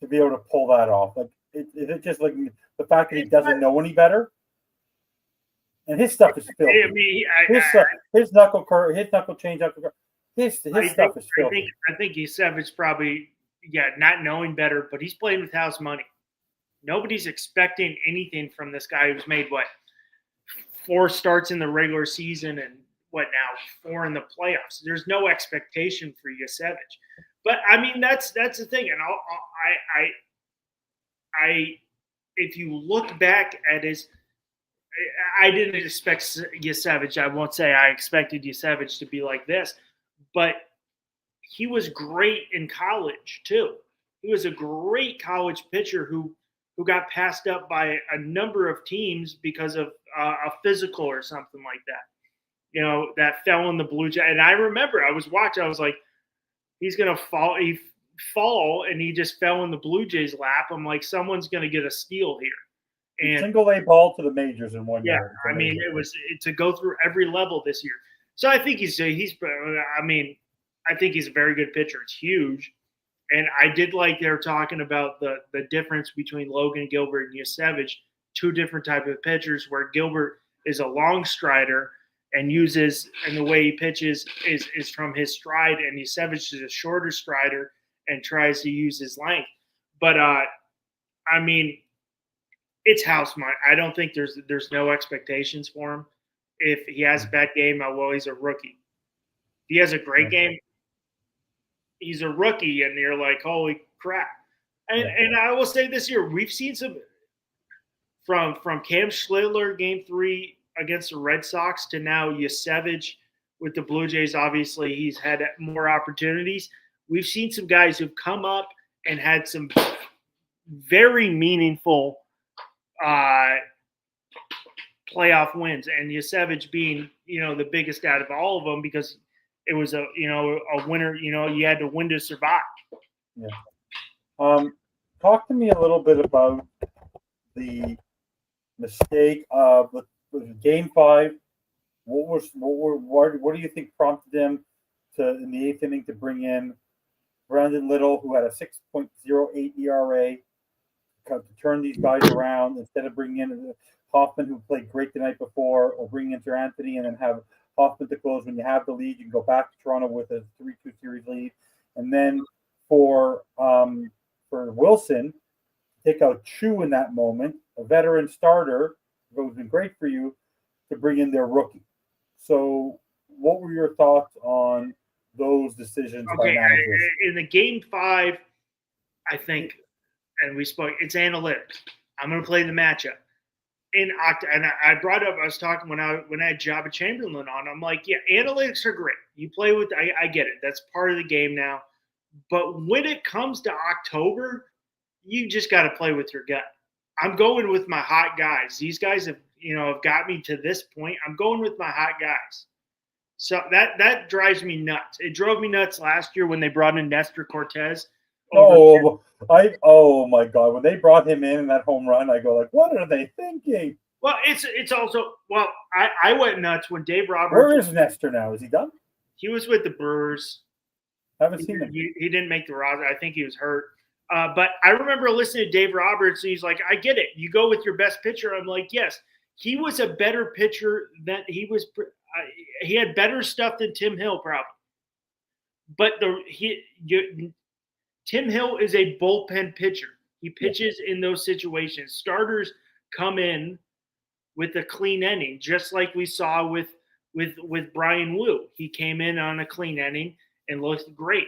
to be able to pull that off. Like, is it just like the fact that he doesn't know any better? And his stuff is filthy. I mean, his knuckle change, his stuff is filthy. I think Savage probably, not knowing better, but he's playing with house money. Nobody's expecting anything from this guy who's made 4 starts in the regular season and 4 in the playoffs. There's no expectation for Yasevich. But I mean, that's the thing. And I if you look back at his, I didn't expect Yasevich. I won't say I expected Yasevich to be like this, but he was great in college too. He was a great college pitcher who got passed up by a number of teams because of a physical or something like that. That fell in the Blue Jay. And I remember I was watching. I was like, he's gonna fall. He fall, and he just fell in the Blue Jays' lap. I'm like, someone's gonna get a steal here. And single A ball to the majors in 1 year. Yeah, I mean, it was to go through every level this year. So I think he's. I mean, I think he's a very good pitcher. It's huge. And I did like they were talking about the difference between Logan Gilbert and Yasevich, 2 different type of pitchers, where Gilbert is a long strider and the way he pitches is from his stride, and Yasevich is a shorter strider and tries to use his length. But I mean, it's house money. I don't think there's no expectations for him. If he has a bad game, he's a rookie. If he has a great game, he's a rookie, and you're like, holy crap. And I will say this year, we've seen some from Cam Schlittler game 3 against the Red Sox to now Yasevich with the Blue Jays. Obviously, he's had more opportunities. We've seen some guys who've come up and had some very meaningful playoff wins, and Yasevich being the biggest out of all of them because it was a winner. You had to win to survive. Yeah. Talk to me a little bit about the mistake of Game 5. What do you think prompted him in the 8th inning to bring in Brandon Little, who had a 6.08 ERA, to turn these guys around instead of bringing in Hoffman, who played great the night before, or bringing in Sir Anthony and then have Hoffman to close? When you have the lead, you can go back to Toronto with a 3-2 series lead, and then for Wilson, take out Chu in that moment, a veteran starter who's been great for you, to bring in their rookie. So, what were your thoughts on those decisions by managers? In the Game 5, I think, and we spoke, it's analytics. I'm going to play the matchup. And I brought up, I was talking when I had Jabba Chamberlain on, I'm like, yeah, analytics are great. You play with, I get it. That's part of the game now. But when it comes to October, you just got to play with your gut. I'm going with my hot guys. These guys have got me to this point. I'm going with my hot guys. So that drives me nuts. It drove me nuts last year when they brought in Nestor Cortez. Oh my God! When they brought him in that home run, I go like, what are they thinking? Well, it's also I went nuts when Dave Roberts. Where is Nestor now? Is he done? He was with the Brewers. Haven't seen him. He didn't make the roster. I think he was hurt. But I remember listening to Dave Roberts, and he's like, I get it. You go with your best pitcher. I'm like, yes. He was a better pitcher than he was. He had better stuff than Tim Hill, probably. But Tim Hill is a bullpen pitcher. He pitches in those situations. Starters come in with a clean inning, just like we saw with Brian Wu. He came in on a clean inning and looked great.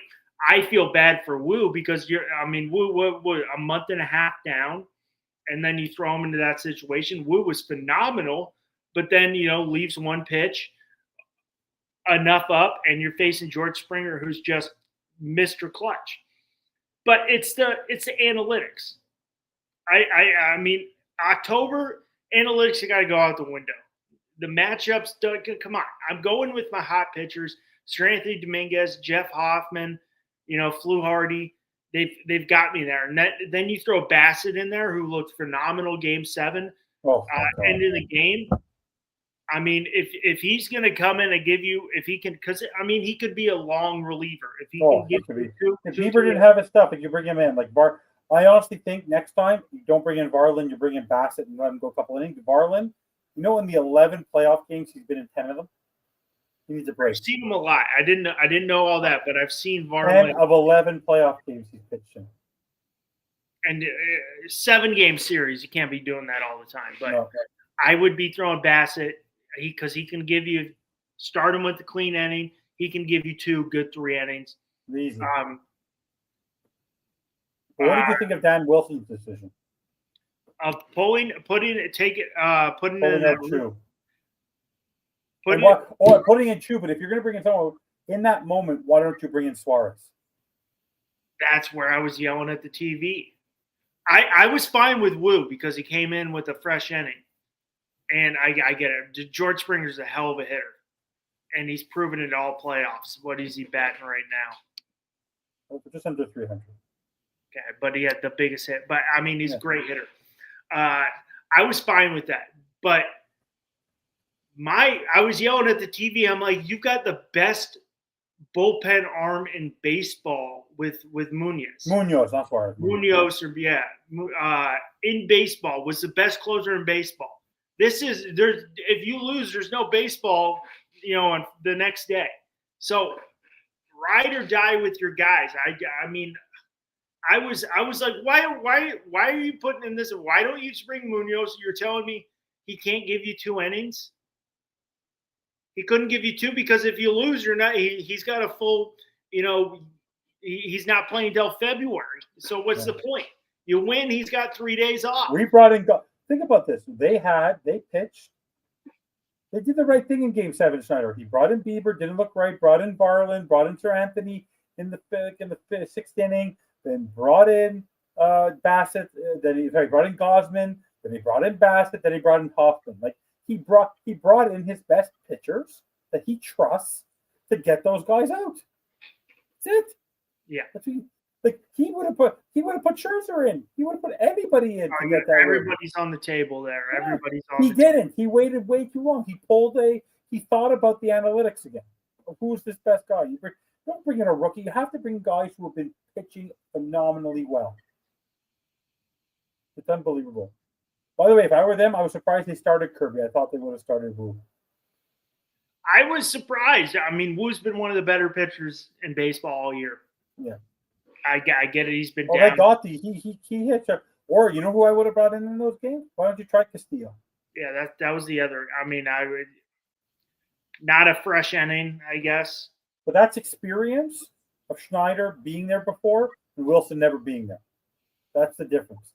I feel bad for Wu because Wu a month and a half down, and then you throw him into that situation. Wu was phenomenal, but then leaves one pitch enough up, and you're facing George Springer, who's just Mr. Clutch. But it's the analytics. I mean, October analytics, you got to go out the window. The matchups, come on. I'm going with my hot pitchers: Sir Anthony Dominguez, Jeff Hoffman, Flu Hardy. They've got me there. And then you throw Bassett in there, who looked phenomenal Game 7. End of the game. I mean, if he's going to come in and give you, if he can, because he could be a long reliever. If he can give you if Bieber didn't have his stuff, if you bring him in, I honestly think next time you don't bring in Varland, you bring in Bassett and let him go a couple innings. Varland, in the 11 playoff games, he's been in 10 of them. He needs a break. I've seen him a lot. I didn't know all that, but I've seen Varland. 10 of 11 playoff games he's pitched in. And 7-game series, you can't be doing that all the time. But no. I would be throwing Bassett because he can give you Start him with the clean inning. He can give you 2 good 3 innings. Easy. What did you think of Dan Wilson's decision? Putting in out Chu. Putting in Chu, but if you're going to bring in someone in that moment, why don't you bring in Suarez? That's where I was yelling at the TV. I was fine with Wu because he came in with a fresh inning. And I get it. George Springer's a hell of a hitter. And he's proven it all playoffs. What is he batting right now? Just under 300. Okay, but he had the biggest hit. But, I mean, he's a great hitter. I was fine with that. But I was yelling at the TV. I'm like, you've got the best bullpen arm in baseball with Munoz. Munoz, not Suarez. Munoz, in baseball, was the best closer in baseball. If you lose, there's no baseball, on the next day. So ride or die with your guys. I mean, I was like, why are you putting in this? Why don't you just bring Munoz? You're telling me he can't give you 2 innings? He couldn't give you 2 because if you lose, you're not. He's got a full. He's not playing till February. So what's the point? You win. He's got 3 days off. We brought in. Think about this. They pitched. They did the right thing in Game 7, Schneider. He brought in Bieber, didn't look right. Brought in Varland, brought in Sir Anthony in the 6th inning. Then brought in Bassett. Then he brought in Gosman. Then he brought in Bassett. Then he brought in Hoffman. Like he brought in his best pitchers that he trusts to get those guys out. That's it. Yeah. He would have put Scherzer in. He would have put anybody in to get that. Everybody's on the table there. Yeah. Everybody's on. He didn't. He waited way too long. He thought about the analytics again. Who's this best guy? Don't bring in a rookie. You have to bring guys who have been pitching phenomenally well. It's unbelievable. By the way, if I were them, I was surprised they started Kirby. I thought they would have started Wu. I was surprised. I mean, Wu's been one of the better pitchers in baseball all year. Yeah. I get it. He's been down. I got he hits. Or you know who I would have brought in those games? Why don't you try Castillo? Yeah, that was the other. I mean, I would not a fresh inning, I guess. But that's experience of Schneider being there before and Wilson never being there. That's the difference.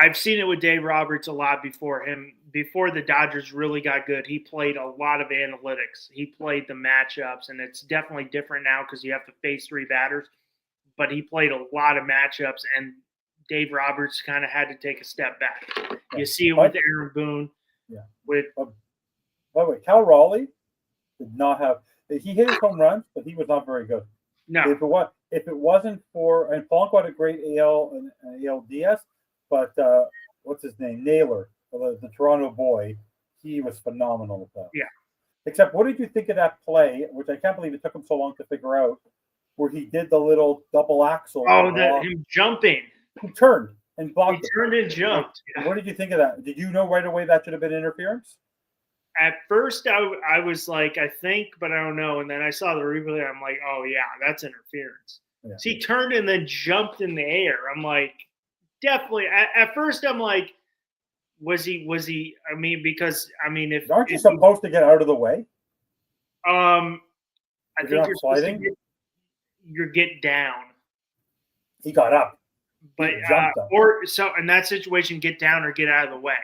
I've seen it with Dave Roberts a lot before him. Before the Dodgers really got good, he played a lot of analytics. He played the matchups, and it's definitely different now because you have to face 3 batters. But he played a lot of matchups, and Dave Roberts kind of had to take a step back. Yeah. You see it with Aaron Boone. Yeah. By the way, Cal Raleigh did not have – he hit his home runs, but he was not very good. No. If it wasn't for – and Polanco had a great ALDS, but what's his name? Naylor, the Toronto boy, he was phenomenal with that. Yeah. Except, what did you think of that play, which I can't believe it took him so long to figure out, where he did the little double axle? Oh, him jumping. He turned and blocked. He turned and jumped. Yeah. What did you think of that? Did you know right away that should have been interference? At first, I was like, I think, but I don't know. And then I saw the replay. I'm like, oh, yeah, that's interference. Yeah. So he turned and then jumped in the air. I'm like, definitely. At first, I'm like, was he? I mean, because if aren't you supposed to get out of the way? I think you're supposed to get down. He got up, but in that situation, get down or get out of the way.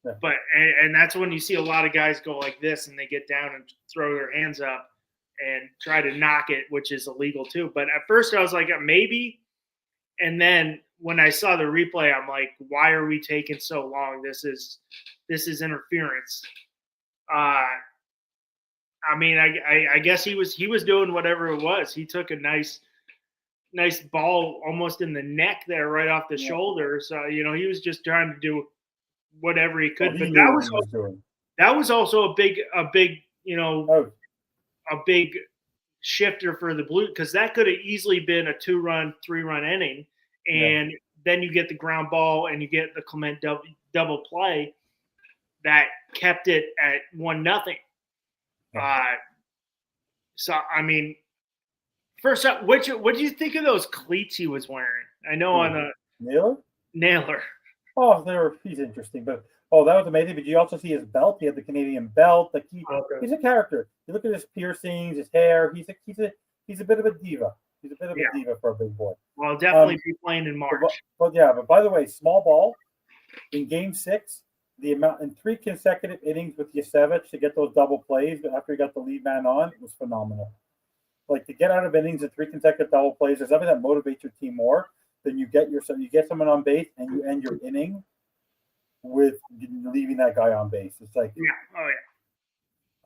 Yeah. But and that's when you see a lot of guys go like this, and they get down and throw their hands up and try to knock it, which is illegal too. But at first, I was like, maybe, and then when I saw the replay, I'm like, why are we taking so long? This is interference. I guess he was doing whatever it was. He took a nice ball almost in the neck there, right off the shoulder. So he was just trying to do whatever he could. But that was also a big a big shifter for the Blues, because that could have easily been a 2-run, 3-run inning. And then you get the ground ball and you get the Clement double play that kept it at 1-0. So, first up, what do you think of those cleats he was wearing? I know on a Naylor. Naylor. Oh, he's interesting. But Oh, that was amazing. But you also see his belt. He had the Canadian belt. Like Okay. he's a character. You look at his piercings, his hair. He's a bit of a diva. He's a bit of a diva for a big boy. Well, definitely be playing in March. But by the way, small ball in Game 6, the amount in 3 consecutive innings with Yasevich to get those double plays after he got the lead man on was phenomenal. Like to get out of innings in 3 consecutive double plays, there's something that motivates your team more than you get someone on base and you end your inning with leaving that guy on base. It's like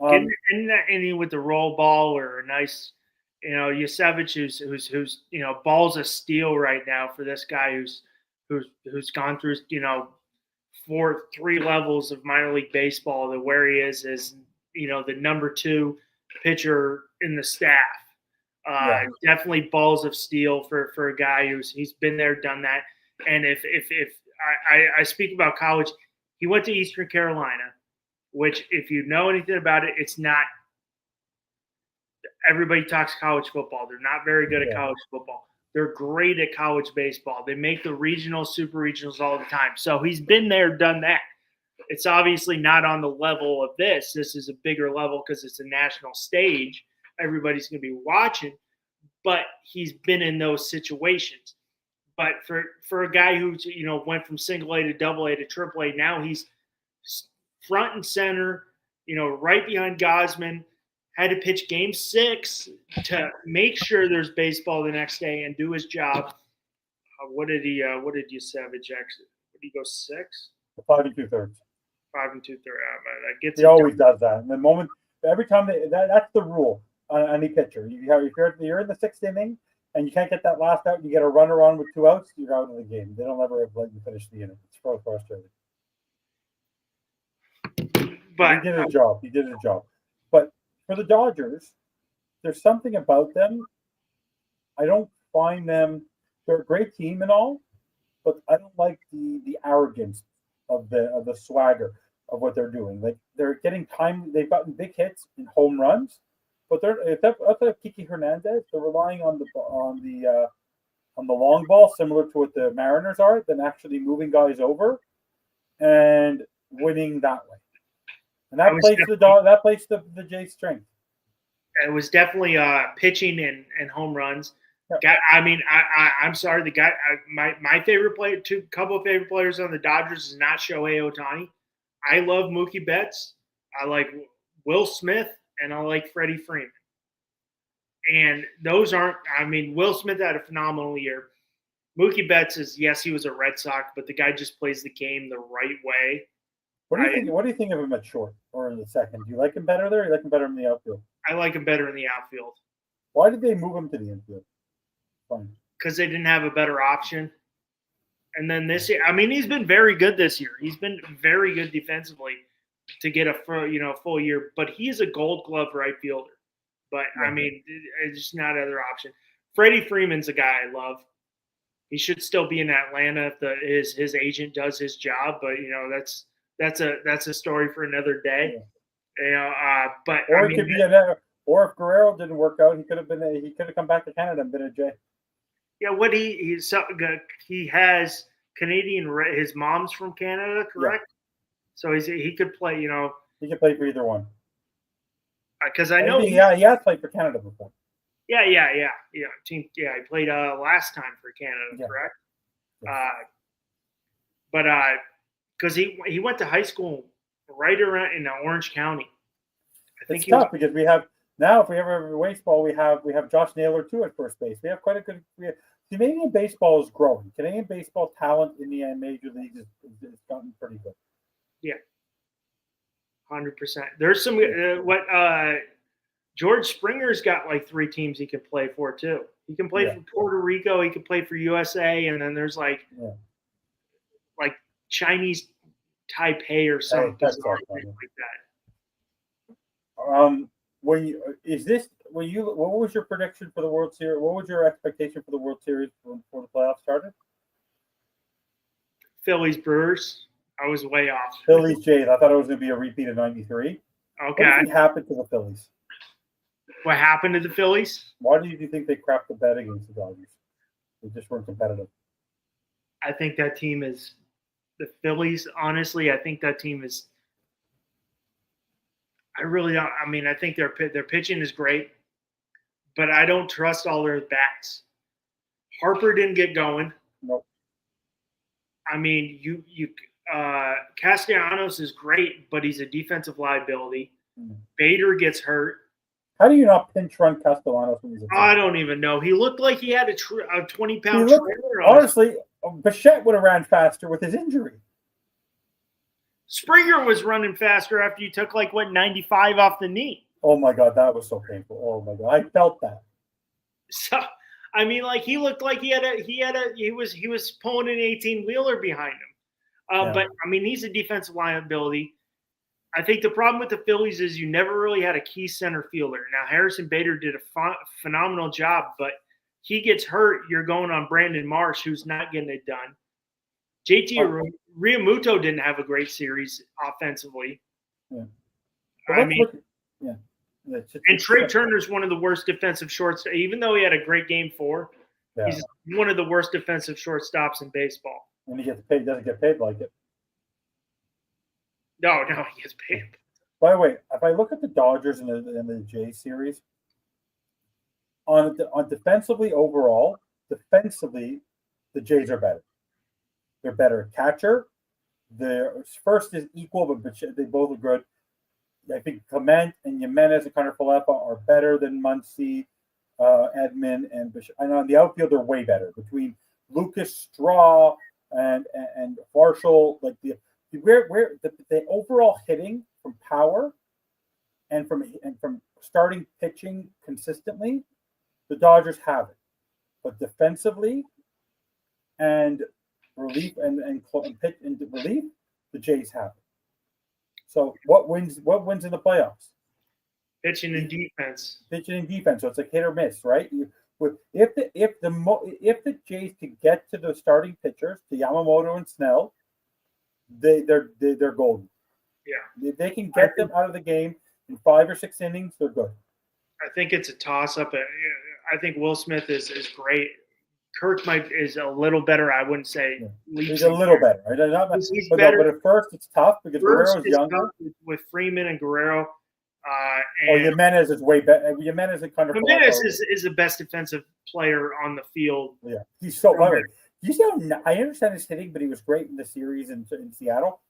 getting that inning with the roll ball or a nice, Yasevich who's balls of steel right now for this guy who's gone through 3 levels of minor league baseball. That where he is the number 2 pitcher in the staff. Definitely balls of steel for a guy he's been there, done that. And if I speak about college, he went to Eastern Carolina, which if you know anything about it, it's not. Everybody talks college football. They're not very good at college football. They're great at college baseball. They make the regionals, super regionals all the time. So he's been there, done that. It's obviously not on the level of this. This is a bigger level because it's a national stage. Everybody's going to be watching, but he's been in those situations. But for a guy who went from single A to double A to triple A, now he's front and center, right behind Gosman. Had to pitch Game 6 to make sure there's baseball the next day and do his job. What did Savage actually? Did he go 6? 5 2/3. 5 2/3. That gets. He always does that. And the moment every time that's the rule on any pitcher. If you're in the 6th inning and you can't get that last out, you get a runner on with 2 outs, you're out of the game. They don't ever let you finish the inning. It's so frustrating. But he did a job. But for the Dodgers, there's something about them. I don't find them. They're a great team and all, but I don't like the arrogance of the swagger of what they're doing. Like they're getting time. They've gotten big hits and home runs, but outside of Kiki Hernandez, they're relying on the long ball, similar to what the Mariners are, than actually moving guys over and winning that way. And that plays the Jays' strength. It was definitely pitching and home runs. Yep. I'm sorry. The guy, my favorite player, couple of favorite players on the Dodgers is not Shohei Ohtani. I love Mookie Betts. I like Will Smith, and I like Freddie Freeman. And those aren't. Will Smith had a phenomenal year. Mookie Betts he was a Red Sox, but the guy just plays the game the right way. What do you think of him at short or in the second? Do you like him better there or you like him better in the outfield? I like him better in the outfield. Why did they move him to the infield? Because they didn't have a better option. And then this year, he's been very good this year. He's been very good defensively to get a full year. But he's a Gold Glove right fielder. But, it's just not another option. Freddie Freeman's a guy I love. He should still be in Atlanta if his agent does his job. But, that's a story for another day. Or it could be another. Or if Guerrero didn't work out, he could have come back to Canada and been a J. Yeah, he has Canadian. His mom's from Canada, correct? Yeah. So he could play. He could play for either one. Because I know he has played for Canada before. Yeah. He played last time for Canada, correct? Yeah. But because he went to high school right around in Orange County. It's tough because we have. Now, if we ever have a baseball, we have Josh Naylor too at first base. We have quite a good. Canadian baseball is growing. Canadian baseball talent in the major leagues has gotten pretty good. Yeah, 100%. There's some George Springer's got like 3 teams he can play for too. He can play for Puerto Rico. He can play for USA, and then there's like Chinese Taipei or something like that. What was your prediction for the World Series? What was your expectation for the World Series before the playoffs started? Phillies Brewers. I was way off. Phillies Jays. I thought it was going to be a repeat of '93. Okay. What happened to the Phillies? What happened to the Phillies? Why do you think they crapped the bed against the Dodgers? They just weren't competitive. I think that team is the Phillies, honestly, I think that team is. I really don't. I mean, I think their pitching is great, but I don't trust all their bats. Harper didn't get going. Nope. I mean, Castellanos is great, but he's a defensive liability. Bader gets hurt. How do you not pinch run Castellanos when he's a I don't even know. He looked like he had a 20-pound trailer. Honestly, Bichette would have ran faster with his injury. Springer was running faster after you took 95 off the knee. Oh my God, that was so painful. Oh my God, I felt that. So, I mean, he looked like he was pulling an 18-wheeler behind him. But I mean, he's a defensive liability. I think the problem with the Phillies is you never really had a key center fielder. Now, Harrison Bader did a phenomenal job, but he gets hurt. You're going on Brandon Marsh, who's not getting it done. JT Realmuto didn't have a great series offensively. Yeah. And Trey Turner's one of the worst defensive shortstops. Even though he had a great game 4, he's one of the worst defensive shortstops in baseball. And he gets paid, doesn't get paid like it. No, he gets paid. By the way, if I look at the Dodgers and the Jays series, on defensively overall, the Jays are better. They're better at catcher. Their first is equal, but they both are good. I think Clement and Jimenez and Connor Falefa are better than Muncy, Edman, and Bishop. And on the outfield, they're way better between Lucas, Straw, and Marshall. Like the overall hitting from power and from starting pitching consistently, the Dodgers have it. But defensively and relief and pitch and relief, the Jays have it. So what wins in the playoffs? Pitching and defense. Pitching and defense. So it's like hit or miss, right? If the Jays can get to the starting pitchers, to Yamamoto and Snell, they're golden. Yeah. If they can get them out of the game in 5 or 6 innings, they're good. I think it's a toss-up. I think Will Smith is great. Kirk is a little better. I wouldn't say he's a little better. Right? He's better. But at first, it's tough because Guerrero's younger. With Freeman and Guerrero. Jimenez is way better. Jimenez is the best defensive player on the field. Yeah, he's so better. You see how I understand his hitting, but he was great in the series in Seattle.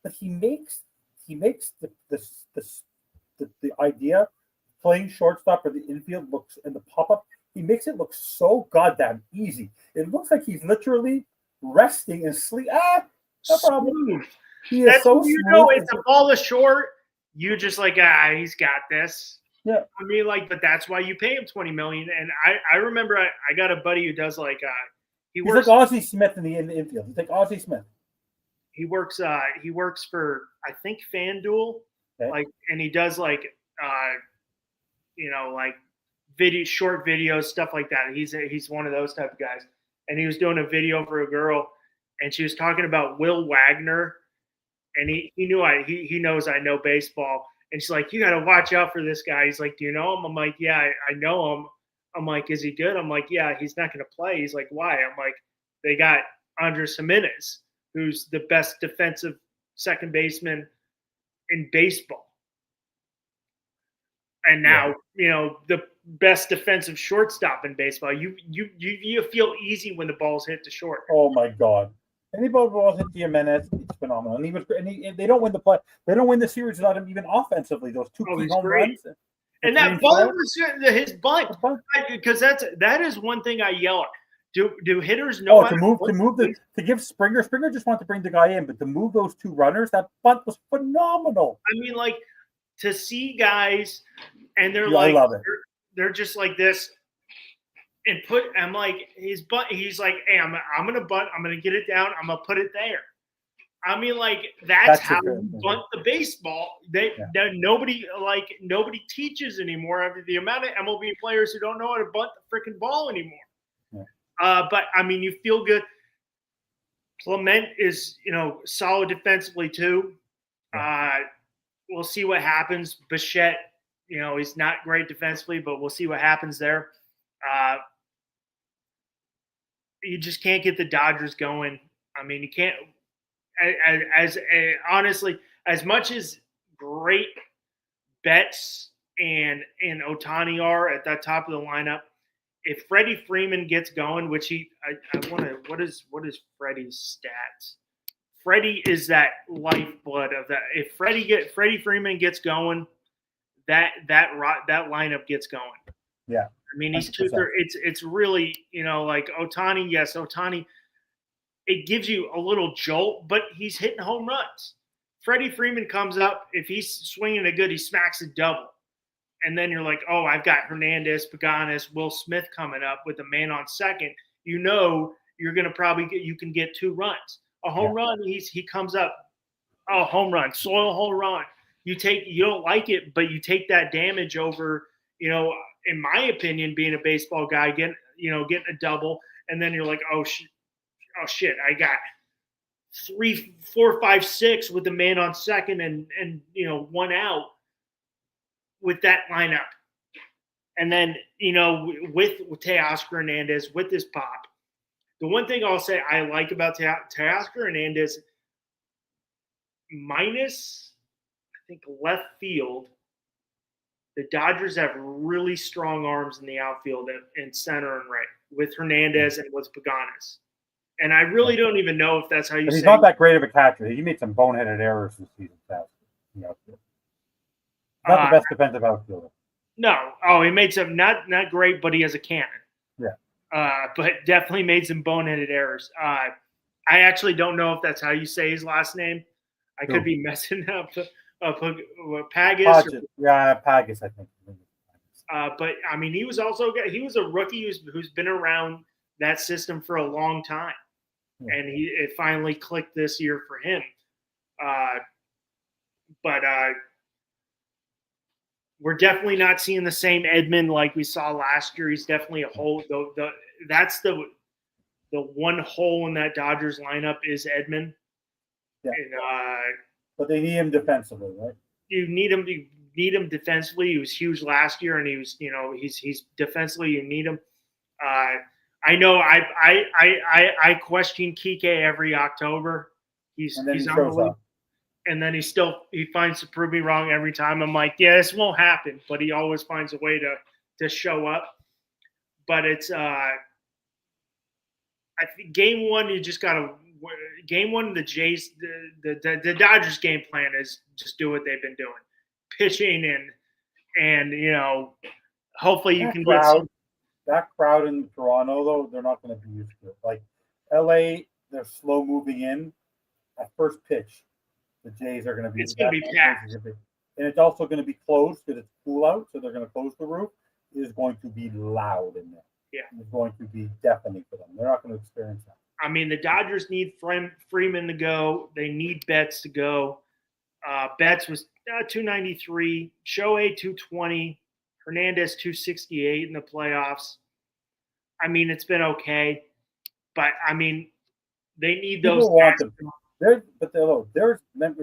But he makes the idea playing shortstop or the infield looks and the pop up. He makes it look so goddamn easy. It looks like he's literally resting and sleep. No problem. He is so smooth. It's a ball is short. You just he's got this. Yeah. I mean, but that's why you pay him $20 million. And I remember I got a buddy who does he's like Ozzie Smith in the infield. He's like Ozzie Smith. He works for I think FanDuel, and he does short videos, stuff like that. He's one of those type of guys. And he was doing a video for a girl, and she was talking about Will Wagner, and he knows I know baseball, and she's like, you got to watch out for this guy. He's like, do you know him? I'm like, yeah, I know him. I'm like, is he good? I'm like, yeah, he's not going to play. He's like, why? I'm like, they got Andres Jimenez, who's the best defensive second baseman in baseball. And now, the best defensive shortstop in baseball. You feel easy when the ball's hit to short. Oh my God! Any ball hit to Jimenez, it's phenomenal. And they don't win the play. They don't win the series without him even offensively. Those 2 key home runs. And that bunt was his bunt, because that is one thing I yell at. Do hitters know to give Springer? Springer just wanted to bring the guy in, but to move those 2 runners, that bunt was phenomenal. I mean, to see guys, and they're I love it. They're just like this, and I'm like his butt. He's like, hey, I'm gonna bunt. I'm gonna get it down. I'm gonna put it there. I mean, that's how you bunt the baseball. Nobody teaches anymore. The amount of MLB players who don't know how to bunt the freaking ball anymore. Yeah. But I mean, you feel good. Clement is solid defensively too. We'll see what happens. Bichette, he's not great defensively, but we'll see what happens there. You just can't get the Dodgers going. I mean, you can't. Honestly, as much as great Betts and Ohtani are at that top of the lineup, if Freddie Freeman gets going, which I want to, what is Freddie's stats? Freddie is that lifeblood of that. If Freddie Freeman gets going, that lineup gets going. Yeah. I mean, he's 2-3. It's really, like Ohtani. Yes, Ohtani. It gives you a little jolt, but he's hitting home runs. Freddie Freeman comes up. If he's swinging a good, he smacks a double. And then you're like, oh, I've got Hernandez, Paganis, Will Smith coming up with a man on second. You're going to probably you can get 2 runs. A home run, he comes up, oh, home run, soil home run. You don't like it, but you take that damage over, in my opinion, being a baseball guy, getting a double, and then you're like, oh shit, I got 3, 4, 5, 6 with the man on second and 1 out with that lineup. And then, with Teoscar Hernandez, with this pop, the one thing I'll say I like about Teoscar Hernandez, minus, I think, left field, the Dodgers have really strong arms in the outfield and center and right with Hernandez and with Paganis. And I really don't even know if that's how you say it. He's not that great of a catcher. He made some boneheaded errors this season. Not the best defensive outfielder. No. Oh, he made some not great, but he has a cannon. Yeah. But definitely made some boneheaded errors. I actually don't know if that's how you say his last name. I could be messing up. Pagas. Pagas, I think. But I mean, he was a rookie who's been around that system for a long time, and it finally clicked this year for him. But we're definitely not seeing the same Edman like we saw last year. He's definitely a hole. That's the one hole in that Dodgers lineup is Edman. Yeah. And, but they need him defensively, right? You need him defensively. He was huge last year, and he was, he's defensively. You need him. I know. I question Kike every October. He's unbelievable. And then he finds to prove me wrong every time. I'm like, yeah, this won't happen, but he always finds a way to show up. But it's I think game one, you just got to game one. The Jays, the Dodgers game plan is just do what they've been doing, pitching and hopefully you can get that crowd in Toronto though. They're not going to be used to it. Like LA, they're slow moving in at first pitch. The Jays are going to be. It's going to be packed, and it's also going to be closed because it's cool out, so they're going to close the roof. It is going to be loud in there. Yeah, it's going to be deafening for them. They're not going to experience that. I mean, the Dodgers need Freeman to go. They need Betts to go. Betts was 293, Shohei 220, Hernandez 268 in the playoffs. I mean, it's been okay, but I mean, they need those. If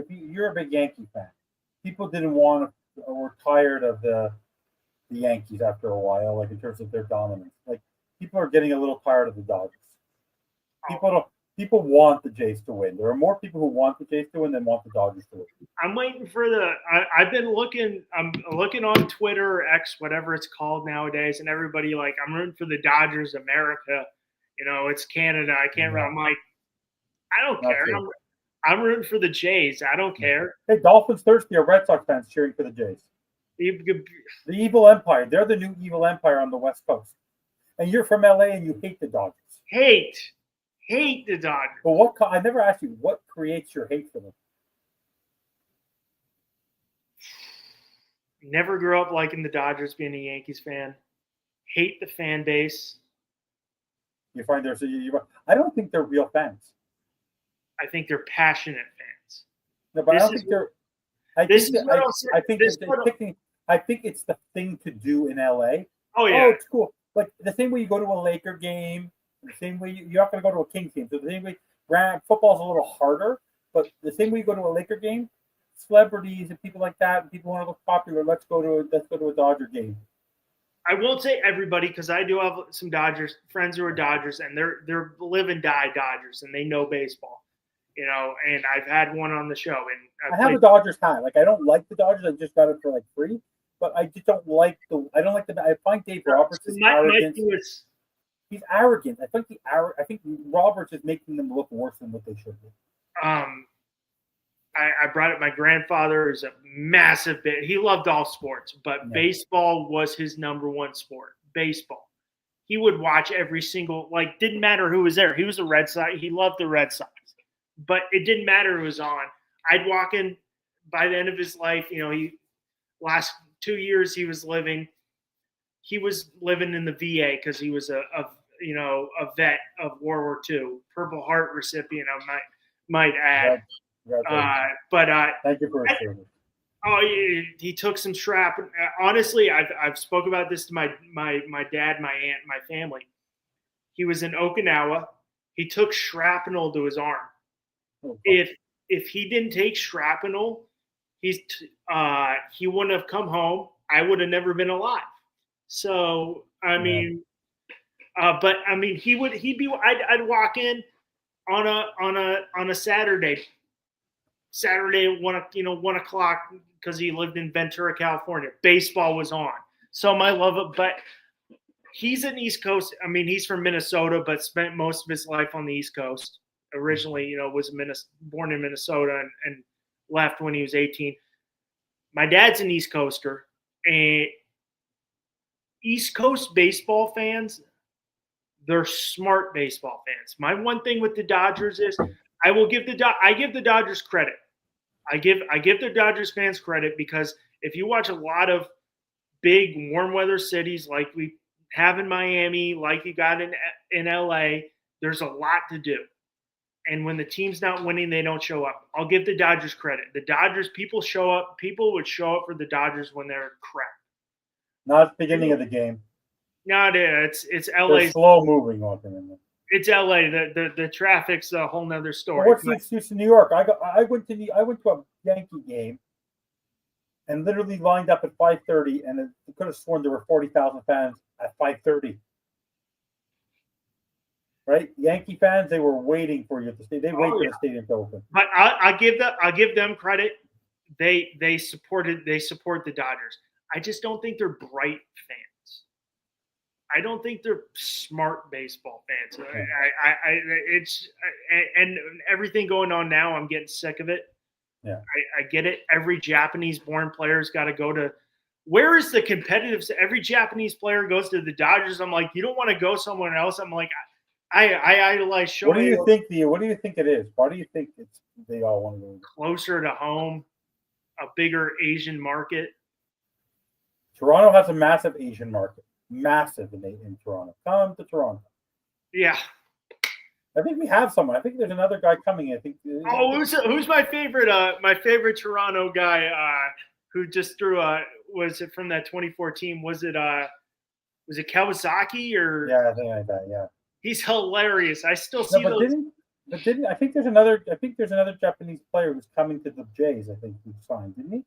you're a big Yankee fan, people didn't want or were tired of the Yankees after a while, like in terms of their dominance. Like people are getting a little tired of the Dodgers. People want the Jays to win. There are more people who want the Jays to win than want the Dodgers to win. I'm waiting for I'm looking on Twitter or X, whatever it's called nowadays, and everybody I'm rooting for the Dodgers, America. It's Canada. I can't run. I'm like, I don't care. I'm rooting for the Jays. I don't care. Hey, Dolphins thirsty are Red Sox fans cheering for the Jays. The evil empire. They're the new evil empire on the West Coast. And you're from LA and you hate the Dodgers. Hate the Dodgers. But I never asked you what creates your hate for them. Never grew up liking the Dodgers, being a Yankees fan. Hate the fan base. You find I don't think they're real fans. I think they're passionate fans. No, but I don't think they're. I think it's the thing to do in LA. Oh yeah, it's cool. Like the same way you go to a Laker game, the same way you're not going to go to a Kings game. So the same way, football's a little harder, but the same way you go to a Laker game, celebrities and people like that, and people want to look popular. Let's go to a Dodger game. I won't say everybody because I do have some Dodgers friends who are Dodgers, and they're live and die Dodgers, and they know baseball. and I've had one on the show. And I have a Dodgers hat. Like, I don't like the Dodgers. I just got it for like free, but I just don't like the. I don't like the. I find Dave Roberts is arrogant. He's arrogant. I think Roberts is making them look worse than what they should be. I brought it. My grandfather is a massive bit. He loved all sports, but baseball was his number one sport. Baseball. He would watch every single, didn't matter who was there. He was a Red Sox. He loved the Red Sox, but it didn't matter who was on. I'd walk in by the end of his life. He last 2 years he was living in the VA because he was a vet of World War II, Purple Heart recipient. I might add. Thank you for your service. Oh, he took some shrapnel. Honestly, I've spoke about this to my dad, my aunt, my family. He was in Okinawa. He took shrapnel to his arm. Okay. If he didn't take shrapnel, he wouldn't have come home. I would have never been alive. So I'd I'd walk in on a Saturday at 1 o'clock because he lived in Ventura, California. Baseball was on. So my love of, but he's an East Coast. I mean, he's from Minnesota, but spent most of his life on the East Coast. Originally, was born in Minnesota and left when he was 18. My dad's an East Coaster, and East Coast baseball fans, they're smart baseball fans. My one thing with the Dodgers is I give the Dodgers credit. I give the Dodgers fans credit because if you watch a lot of big warm weather cities like we have in Miami, like you got in LA, there's a lot to do. And when the team's not winning, they don't show up. I'll give the Dodgers credit. The Dodgers, people would show up for the Dodgers when they're crap. Not at the beginning of the game. No, it's LA. They're slow moving on them. It's LA. The traffic's a whole nother story. What's the excuse in New York? I went to a Yankee game and literally lined up at 5:30, and I could have sworn there were 40,000 fans at 5:30. Right, Yankee fans, they were waiting for you at the stadium. They wait for the stadium to open. But I give them credit. They support the Dodgers. I just don't think they're bright fans. I don't think they're smart baseball fans. Okay. And everything going on now, I'm getting sick of it. Yeah, I get it. Every Japanese-born player's got to go to. Where is the competitive? Every Japanese player goes to the Dodgers. I'm like, you don't want to go somewhere else. I'm like, I idolize Shohei. What do you think it is? Why do you think they all want to go closer to home, a bigger Asian market? Toronto has a massive Asian market. Massive in Toronto. Come to Toronto. Yeah. I think we have someone. I think there's another guy coming. I think. Who's my favorite? My favorite Toronto guy who just threw. Was it from that 2014? Was it Kawasaki or? Yeah, I think like that. Yeah. He's hilarious. I still see those. Didn't I think there's another Japanese player who's coming to the Jays. I think who signed, didn't he?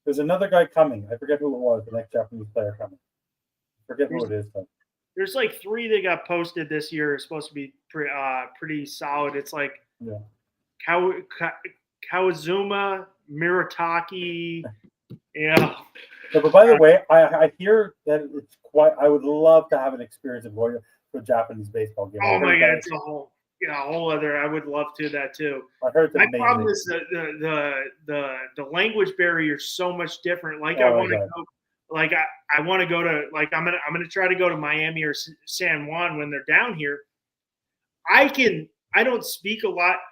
There's another guy coming. I forget who it was. The next Japanese player coming. Forget who it is though. There's like 3 that got posted this year. It's supposed to be pretty solid. It's like Kawazuma, Mirataki. Yeah. But by the way, I hear that it's quite. I would love to have an experience of going to a Japanese baseball game. Oh my god, it's a whole other. I would love to that too. I heard that. My problem is the language barrier is so much different. Like I want to go. Like I want to go to. Like I'm gonna try to go to Miami or San Juan when they're down here. I don't speak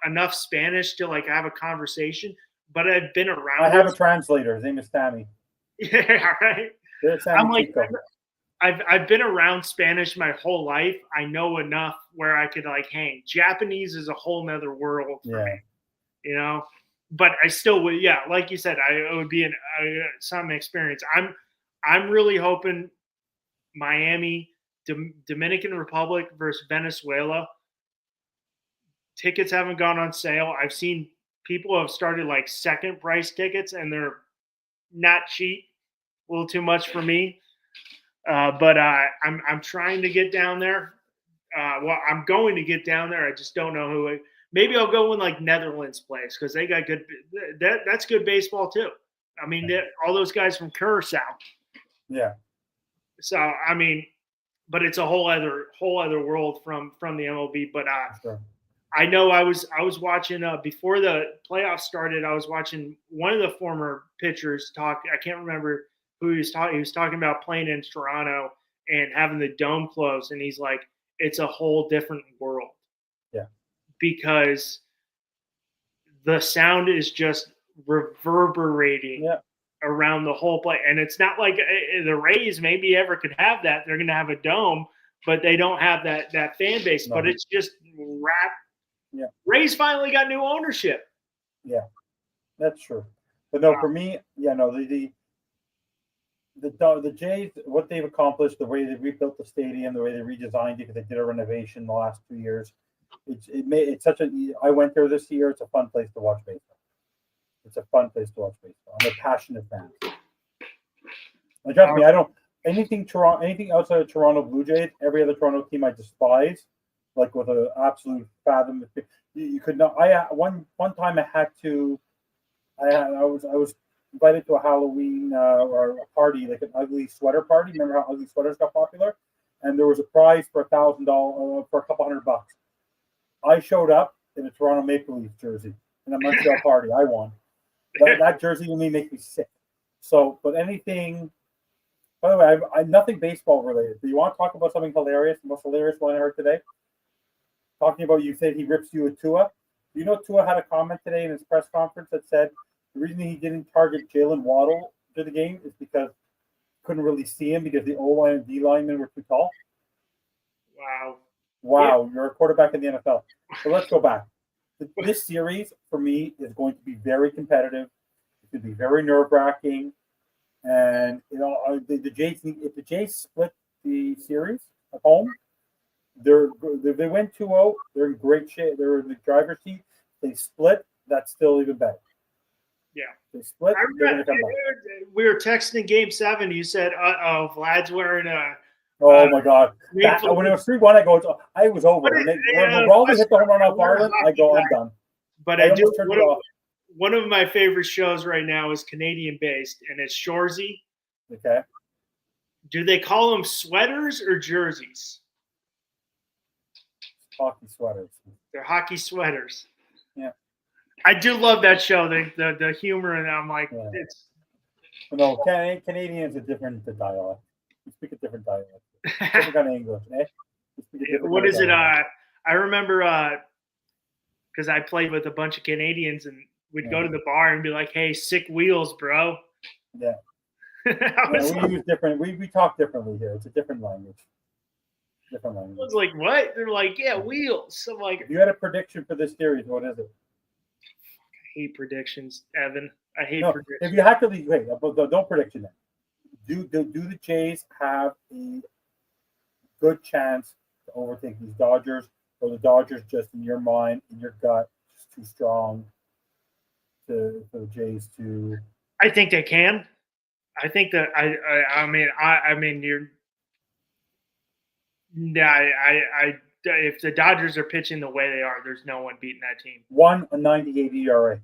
enough Spanish to like have a conversation, but I've been around. I have a translator. His name is Sammy. Yeah, right. I'm like, I've been around Spanish my whole life. I know enough where I could like hang. Japanese is a whole nother world for me, But I still would, like you said, it would be some experience. I'm really hoping Miami, Dominican Republic versus Venezuela. Tickets haven't gone on sale. I've seen people have started like second price tickets, and they're not cheap. A little too much for me. But I'm trying to get down there. I'm going to get down there. I just don't know who. maybe I'll go in like Netherlands place because they got good. That's good baseball too. I mean, all those guys from Curacao. Yeah. So I mean, but it's a whole other world from the MLB. But Sure. I know I was watching before the playoffs started. I was watching one of the former pitchers talk. I can't remember who he was talking. He was talking about playing in Toronto and having the dome closed, and he's like, it's a whole different world. Yeah. Because the sound is just reverberating around the whole play. And it's not like the Rays maybe ever could have that. They're going to have a dome, but they don't have that fan base. No. But it's just rap. Yeah. Rays finally got new ownership. Yeah, that's true. But no, for me, the Jays, what they've accomplished, the way they rebuilt the stadium, the way they redesigned it, because they did a renovation in the last 2 years. It's such a. I went there this year. It's a fun place to watch baseball. It's a fun place to watch baseball. I'm a passionate fan. And trust me, I don't anything outside of Toronto Blue Jays. Every other Toronto team I despise, like with an absolute fathom. You could not. One time I was invited to a Halloween or a party, like an ugly sweater party. Remember how ugly sweaters got popular? And there was a prize for $1,000 for a couple $100. I showed up in a Toronto Maple Leaf jersey in a Montreal party. I won. That jersey to me makes me sick. So, but anything. By the way, I'm nothing baseball related. Do you want to talk about something hilarious? The most hilarious one I heard today. Talking about, you said he rips you with Tua. You know, Tua had a comment today in his press conference that said the reason he didn't target Jalen Waddle to the game is because couldn't really see him because the O-line and D-linemen were too tall. Wow, you're a quarterback in the NFL. So let's go back. This series, for me, is going to be very competitive. It could be very nerve-wracking. And, the Jays, if the Jays split the series at home, they win 2-0, they're in great shape. They're in the driver's seat. They split, that's still even better. Yeah. They split, they're going to come back. We were texting Game 7. You said, Vlad's wearing a... Oh, my God. When it was 3-1, I was over. When Raleigh hit the home run off Ireland, I go, I'm done. But one of my favorite shows right now is Canadian-based, and it's Shorzy. Okay. Do they call them sweaters or jerseys? Hockey sweaters. They're hockey sweaters. Yeah. I do love that show. The humor, and I'm like, it's. No, Canadians are different dialect. We speak a different dialect. Different kind of English, eh? What is it? I remember because I played with a bunch of Canadians, and we'd go to the bar and be like, "Hey, sick wheels, bro." Yeah. We use different. We talk differently here. It's a different language. I was like, what? They're like, yeah, wheels. I'm like, if you had a prediction for this series, what is it? I hate predictions, Evan. I hate predictions. If you have to leave, wait, don't prediction that. Do the Jays have a good chance to overtake these Dodgers, or the Dodgers just in your mind, in your gut, just too strong for the Jays to? I think they can. I think that I mean you're. Yeah, if the Dodgers are pitching the way they are, there's no one beating that team. 1.98 ERA.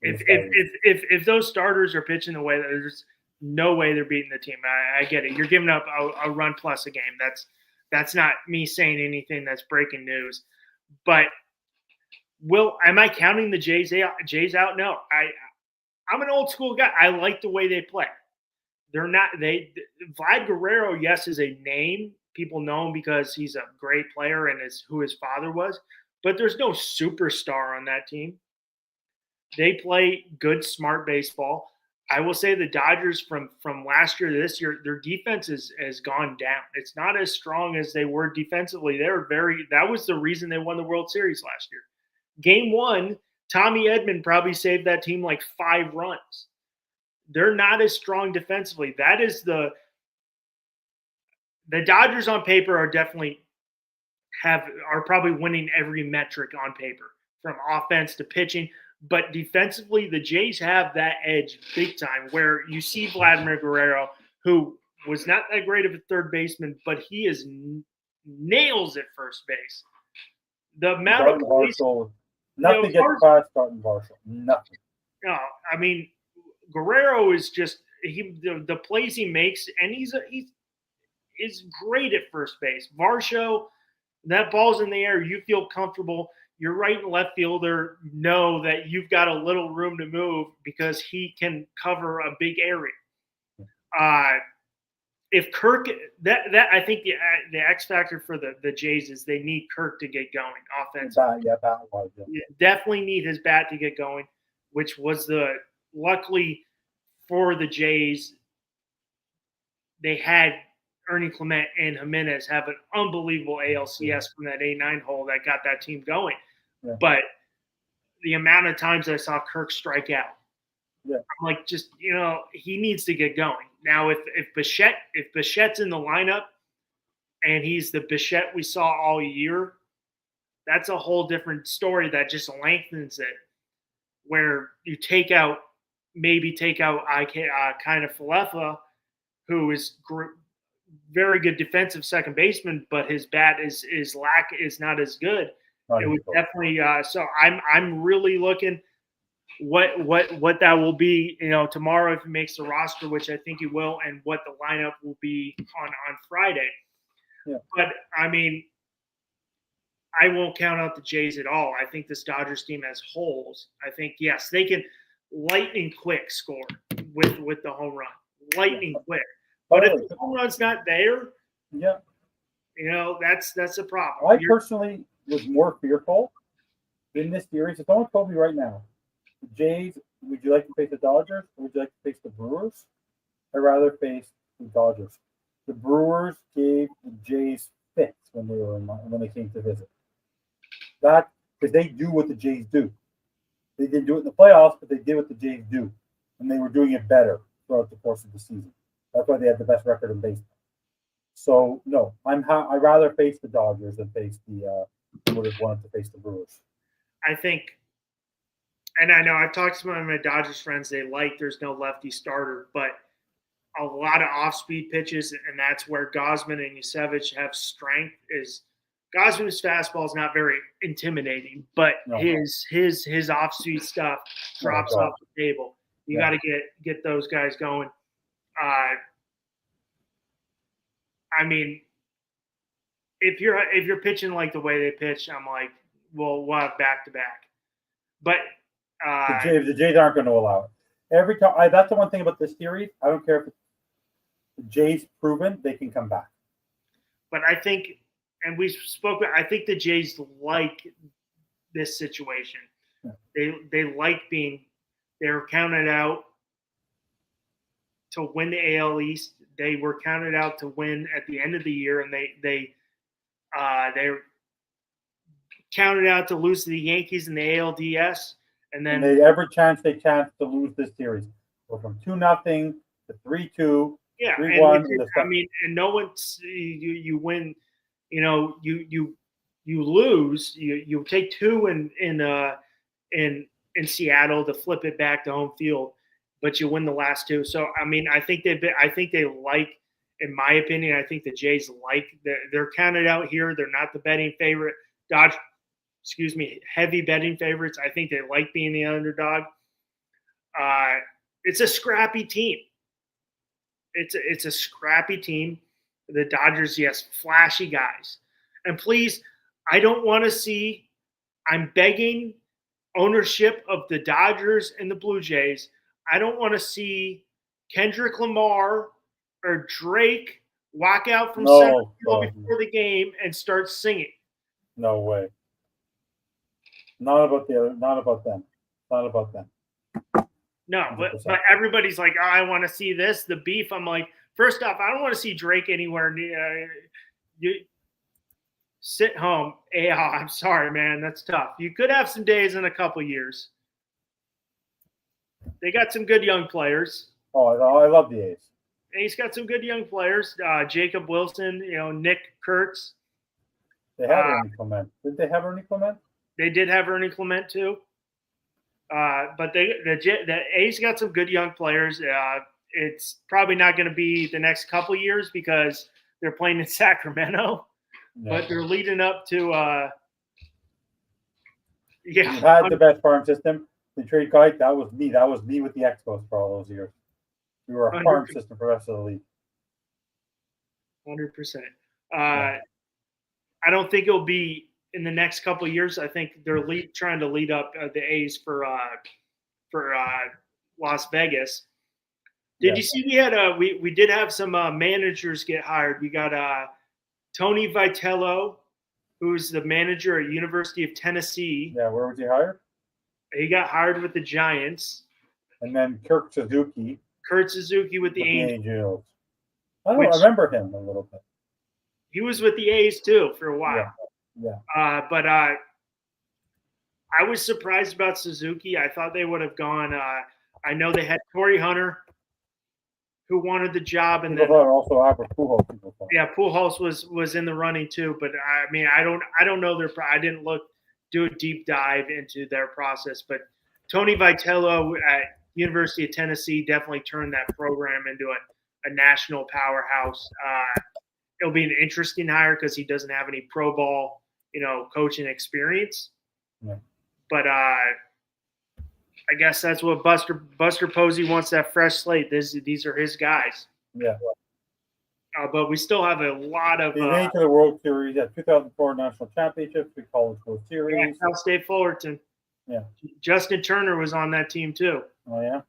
If those starters are pitching the way, there's no way they're beating the team. I get it. You're giving up a run plus a game. That's not me saying anything that's breaking news. But am I counting the Jays out? No. I'm an old school guy. I like the way they play. Vlad Guerrero, yes, is a name. People know him because he's a great player and is who his father was. But there's no superstar on that team. They play good, smart baseball. I will say the Dodgers from last year to this year, their defense has gone down. It's not as strong as they were defensively. That was the reason they won the World Series last year. Game 1, Tommy Edman probably saved that team like 5 runs. They're not as strong defensively. That is the Dodgers on paper are probably winning every metric on paper, from offense to pitching. But defensively, the Jays have that edge big time, where you see Vladimir Guerrero, who was not that great of a third baseman, but he is nails at first base. The amount of Nothing gets past starting Varsho. Nothing. No, I mean, Guerrero is just the plays he makes, and he's great at first base. Varsho, that ball's in the air, you feel comfortable. Your right and left fielder know that you've got a little room to move because he can cover a big area. If Kirk, that I think the X factor for the Jays is they need Kirk to get going offensively. Definitely need his bat to get going, which was luckily for the Jays, they had Ernie Clement and Jimenez have an unbelievable ALCS from that A9 hole that got that team going. Yeah. But the amount of times I saw Kirk strike out, I'm like, just, he needs to get going. Now, if Bichette's in the lineup and he's the Bichette we saw all year, that's a whole different story that just lengthens it, where you maybe take out kind of Falefa, who is very good defensive second baseman, but his bat is not as good. It was definitely so. I'm really looking what that will be, tomorrow if he makes the roster, which I think he will, and what the lineup will be on Friday. Yeah. But I mean, I won't count out the Jays at all. I think this Dodgers team has holes. I think yes, they can lightning quick score with the home run, lightning quick. But if the home run's not there, that's a problem. I personally was more fearful in this series. If someone told me right now, the Jays, would you like to face the Dodgers or would you like to face the Brewers? I'd rather face the Dodgers. The Brewers gave the Jays fits when they came to visit. That because they do what the Jays do. They didn't do it in the playoffs, but they did what the Jays do, and they were doing it better throughout the course of the season. That's why they had the best record in baseball. So no, I'd rather face the Dodgers than face would have wanted to face the Brewers. I think, and I know I've talked to my Dodgers friends. They like there's no lefty starter, but a lot of off-speed pitches, and that's where Gausman and Yusevich have strength. Gosman's fastball is not very intimidating, but his off-speed stuff drops off the table. You got to get those guys going. I mean, if you're pitching like the way they pitch, I'm like, we'll have back-to-back. But the Jays aren't going to allow it. Every time, that's the one thing about this series. I don't care if the Jays proven they can come back. But I think, and we spoke. I think the Jays like this situation. Yeah. They like they were counted out to win the AL East. They were counted out to win at the end of the year, and they counted out to lose to the Yankees in the ALDS. And then every chance they chance to lose this series. Go from 2-0 to 3-2. Yeah, 3-1. I mean, and no one's you win. You lose. You take 2 in Seattle to flip it back to home field, but you win the last 2. So I mean, I think they like, in my opinion, I think the Jays like they're counted out here. They're not the betting favorite. Heavy betting favorites. I think they like being the underdog. It's a scrappy team. It's a scrappy team. The Dodgers, yes, flashy guys. And please, I don't want to see – I'm begging ownership of the Dodgers and the Blue Jays. I don't want to see Kendrick Lamar or Drake walk out from center field before the game and start singing. No way. Not about them. Not about them. No, but everybody's like, I want to see this, the beef. I'm like, first off, I don't want to see Drake anywhere near. You sit home. I'm sorry, man. That's tough. You could have some days in a couple years. They got some good young players. Oh, I love the A's. A's got some good young players. Jacob Wilson, Nick Kurtz. They had Ernie Clement. Did they have Ernie Clement? They did have Ernie Clement too. But the A's got some good young players. It's probably not going to be the next couple years because they're playing in Sacramento. Yeah. But they're leading up to Yeah. You had the best farm system. The trade guy, that was me. That was me with the Expos for all those years. We were a farm system for the rest of the league. 100%. I don't think it'll be in the next couple of years. I think they're trying to lead up the A's for Las Vegas. Did you see we had we did have some managers get hired? We got Tony Vitello, who's the manager at University of Tennessee. Yeah, where was he hired? He got hired with the Giants. And then Kurt Suzuki with the Angels. I remember him a little bit. He was with the A's too for a while. Yeah. But I was surprised about Suzuki. I thought they would have gone. I know they had Torrey Hunter, who wanted the job, and then also Albert Pujols. Pujols was in the running too. But I mean, I don't know I didn't do a deep dive into their process. But Tony Vitello at University of Tennessee definitely turned that program into a national powerhouse. It'll be an interesting hire because he doesn't have any pro ball, coaching experience. Yeah. But I guess that's what Buster Posey wants, that fresh slate. These are his guys. Yeah. But we still have a lot of. He made to the World Series, 2004 National Championship, 3 College World Series. Yeah, Cal State Fullerton. Yeah. Justin Turner was on that team too. Oh yeah.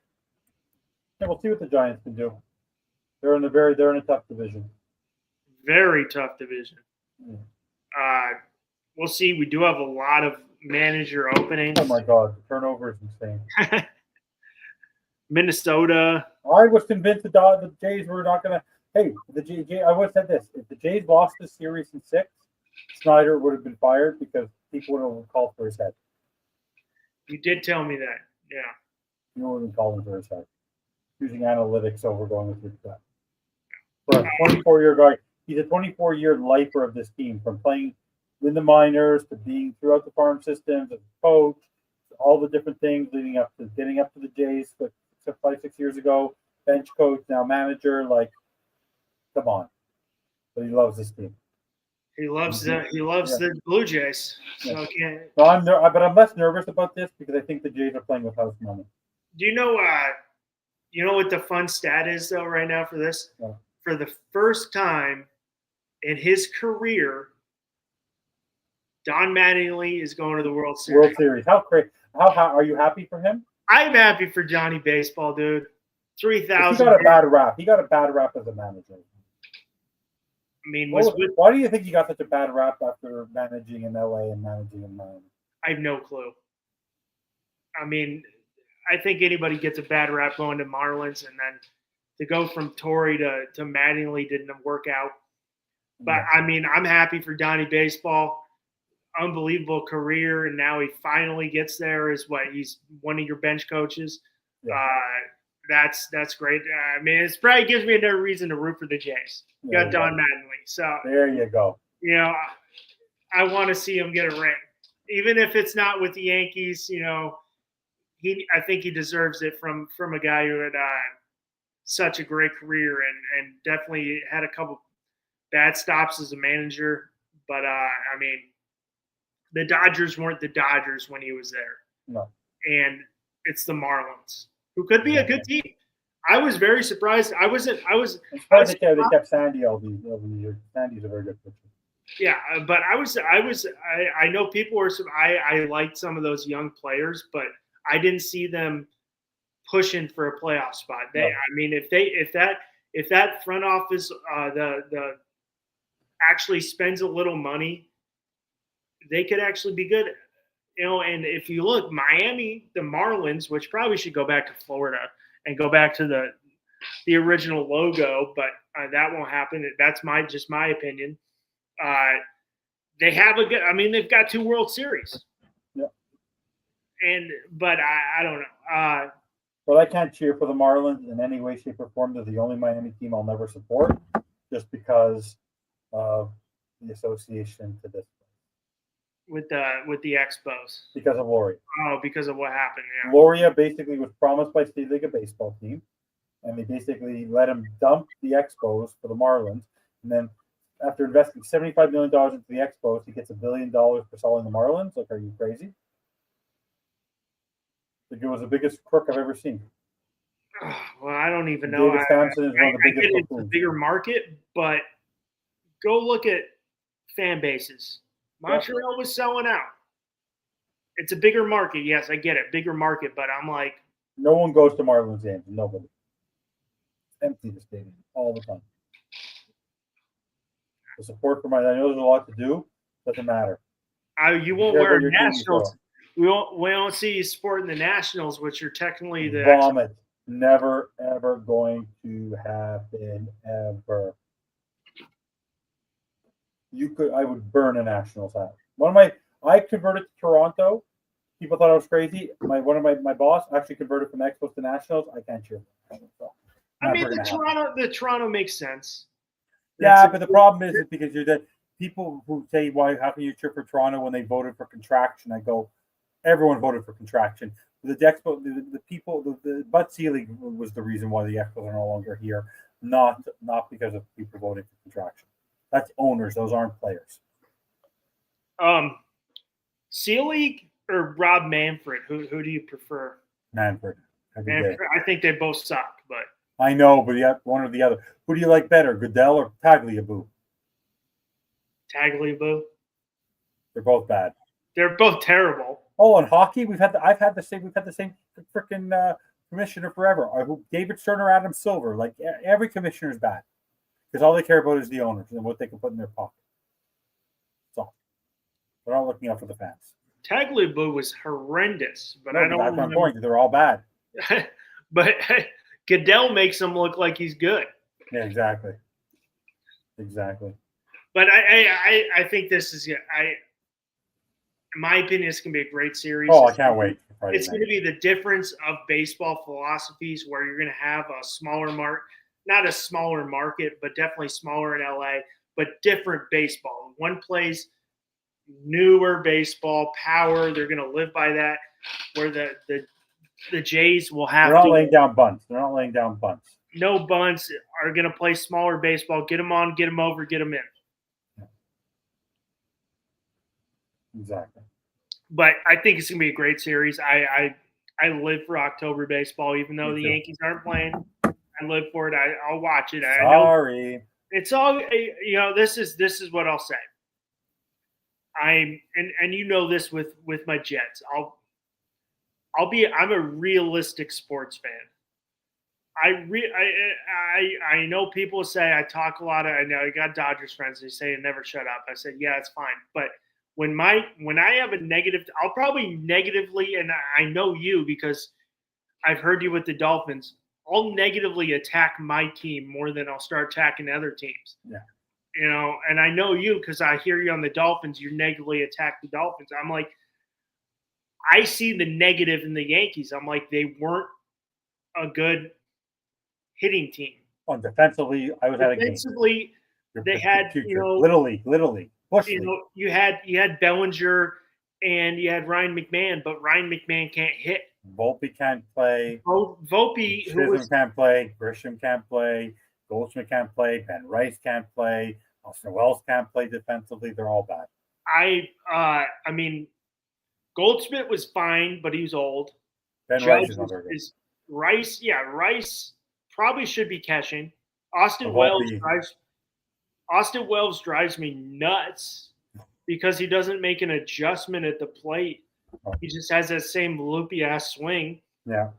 Yeah, we'll see what the Giants can do. They're in a tough division. Very tough division. Yeah. We'll see. We do have a lot of manager openings. Oh my God, the turnover is insane. Minnesota. I was convinced the Jays were not going to. Hey, I would have said this: if the Jays lost the series in 6, Snyder would have been fired because people would have called for his head. You did tell me that, yeah. You would have been calling for his head, using analytics over going with your gut. For a 24-year guy, he's a 24-year lifer of this team, from playing in the minors to being throughout the farm systems as a coach, all the different things leading up to getting up to the Jays 5-6 years ago, bench coach, now manager. Like, come on. But he loves this team. He loves the Blue Jays. So but I'm less nervous about this because I think the Jays are playing with house money. Do you know what the fun stat is though right now for this? Yeah. For the first time in his career, Don Mattingly is going to the World Series. World Series. How crazy! How are you happy for him? I'm happy for Johnny Baseball, dude. 3,000. He got a bad rap. He got a bad rap as a manager. I mean, why do you think he got such a bad rap after managing in LA and managing in Miami? I have no clue. I mean, I think anybody gets a bad rap going to Marlins, and then to go from Torrey to Mattingly didn't work out. But yeah. I mean, I'm happy for Donnie Baseball. Unbelievable career, and now he finally gets there. He's one of your bench coaches. Yeah. That's great. I mean, it probably gives me another reason to root for the Jays. You got Don Mattingly. So there you go. I want to see him get a ring, even if it's not with the Yankees. I think he deserves it from a guy who had such a great career and definitely had a couple bad stops as a manager. But I mean, the Dodgers weren't the Dodgers when he was there. No. And it's the Marlins, who could be a good team. I was very surprised. I they kept Sandy all these years. Sandy's a very good pitcher. Yeah, but I know people were. I liked some of those young players, but I didn't see them pushing for a playoff spot. I mean, if that front office the actually spends a little money, they could actually be good. And if you look, Miami, the Marlins, which probably should go back to Florida and go back to the original logo, but that won't happen. That's just my opinion. They have they've got 2 World Series. Yeah. But I don't know. But I can't cheer for the Marlins in any way, shape, or form. They're the only Miami team I'll never support, just because of the association to this. With the Expos. Because of Loria. Oh, because of what happened, yeah. Loria basically was promised by State League a baseball team, and they basically let him dump the Expos for the Marlins. And then after investing $75 million into the Expos, he gets $1 billion for selling the Marlins. Like, are you crazy? Like, it was the biggest crook I've ever seen. Well, I don't even know. David Sampson is one of the I get biggest it's a buffoons. bigger market, but go look at fan bases. Montreal was selling out. It's a bigger market. Yes, I get it. Bigger market, but I'm like, No one goes to Marlins games. Nobody. Empty the stadium all the time. The support for I know there's a lot to do. Doesn't matter. you won't care wear about a your team, you Nationals. show. We don't see you sporting the Nationals, which are technically the Vomit. Never ever going to happen ever. I would burn a Nationals hat. I converted to Toronto. People thought I was crazy. My boss actually converted from Expos to Nationals. I can't cheer. So, I mean, the Toronto makes sense. Yeah, but the problem is because you're the people who say, "Why? How can you cheer for Toronto when they voted for contraction?" I go, everyone voted for contraction. The Expo, the people, the Bud Selig was the reason why the Expos are no longer here, not because of people voting for contraction. That's owners; those aren't players. Selig or Rob Manfred? Who do you prefer? Manfred. I think they both suck, but I know, but yeah, one or the other. Who do you like better, Goodell or Tagliabue? Tagliabue. They're both bad. They're both terrible. Oh, in hockey, we've had the same freaking commissioner forever. David Stern or Adam Silver. Like, every commissioner is bad because all they care about is the owners and what they can put in their pocket. That's all. They're not looking out for the fans. Tagliabue was horrendous, but I don't. That's my point. They're all bad. But Goodell makes him look like he's good. Yeah, exactly. But I think this is in my opinion, it's going to be a great series. Oh, I can't wait. It's going to be the difference of baseball philosophies where you're going to have a smaller not a smaller market, but definitely smaller in LA, but different baseball. One plays newer baseball, power. They're going to live by that, where the Jays will have They're not laying down bunts. No bunts, are going to play smaller baseball. Get them on, get them over, get them in. Exactly. But I think it's going to be a great series. I live for October baseball, even though the Yankees aren't playing. I live for it. I'll watch it. Sorry. I know it's all, this is what I'll say. I'm this with my Jets. I'm a realistic sports fan. I know people say I talk a lot. I know I got Dodgers friends. They say never shut up. I said, yeah, it's fine. But when I have a negative, I'll probably negatively, and I know you because I've heard you with the Dolphins. I'll negatively attack my team more than I'll start attacking other teams. Yeah. And I know you because I hear you on the Dolphins. You negatively attack the Dolphins. I'm like, I see the negative in the Yankees. I'm like, they weren't a good hitting team. On defensively, I was at a game. Defensively, they had literally. You had Bellinger and you had Ryan McMahon, but Ryan McMahon can't hit. Volpe can't play. Volpe, can't play. Grisham can't play. Goldschmidt can't play. Ben Rice can't play. Austin Wells can't play defensively. They're all bad. I mean, Goldschmidt was fine, but he's old. Ben Rice is not very good. Rice probably should be catching. Austin Wells drives me nuts because he doesn't make an adjustment at the plate. He just has that same loopy ass swing. Yeah.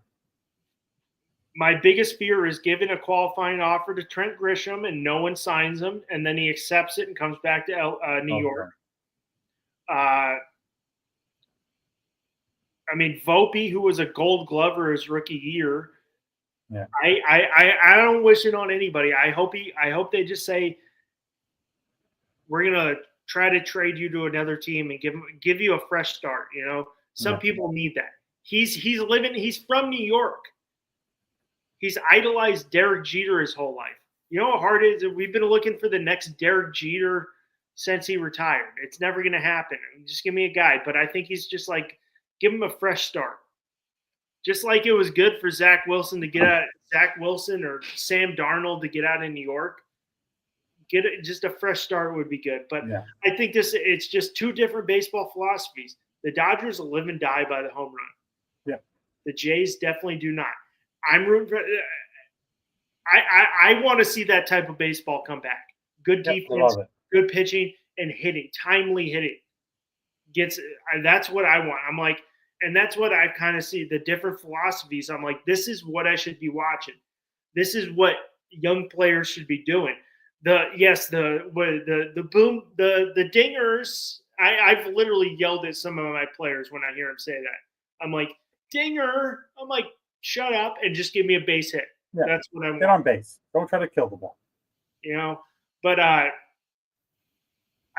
My biggest fear is giving a qualifying offer to Trent Grisham and no one signs him, and then he accepts it and comes back to New York. I mean, Volpe, who was a Gold Glover his rookie year. Yeah. I don't wish it on anybody. I hope they just say we're gonna try to trade you to another team and give you a fresh start. Some people need that. He's from New York. He's idolized Derek Jeter his whole life. You know how hard it is? We've been looking for the next Derek Jeter since he retired. It's never going to happen. Just give me a guy. But I think he's just like, give him a fresh start. Just like it was good for Zach Wilson to get out, Zach Wilson or Sam Darnold to get out in New York. Just a fresh start would be good. But I think it's just two different baseball philosophies. The Dodgers live and die by the home run. Yeah. The Jays definitely do not. I'm rooting for. I want to see that type of baseball come back. Good defense, good pitching, and hitting, timely hitting. That's what I want. I'm like, and that's what I kind of see the different philosophies. I'm like, this is what I should be watching. This is what young players should be doing. The boom, the dingers. I've literally yelled at some of my players when I hear them say that. I'm like, dinger. I'm like, shut up and just give me a base hit. Yeah. That's what I want. Get on base. Don't try to kill the ball. But I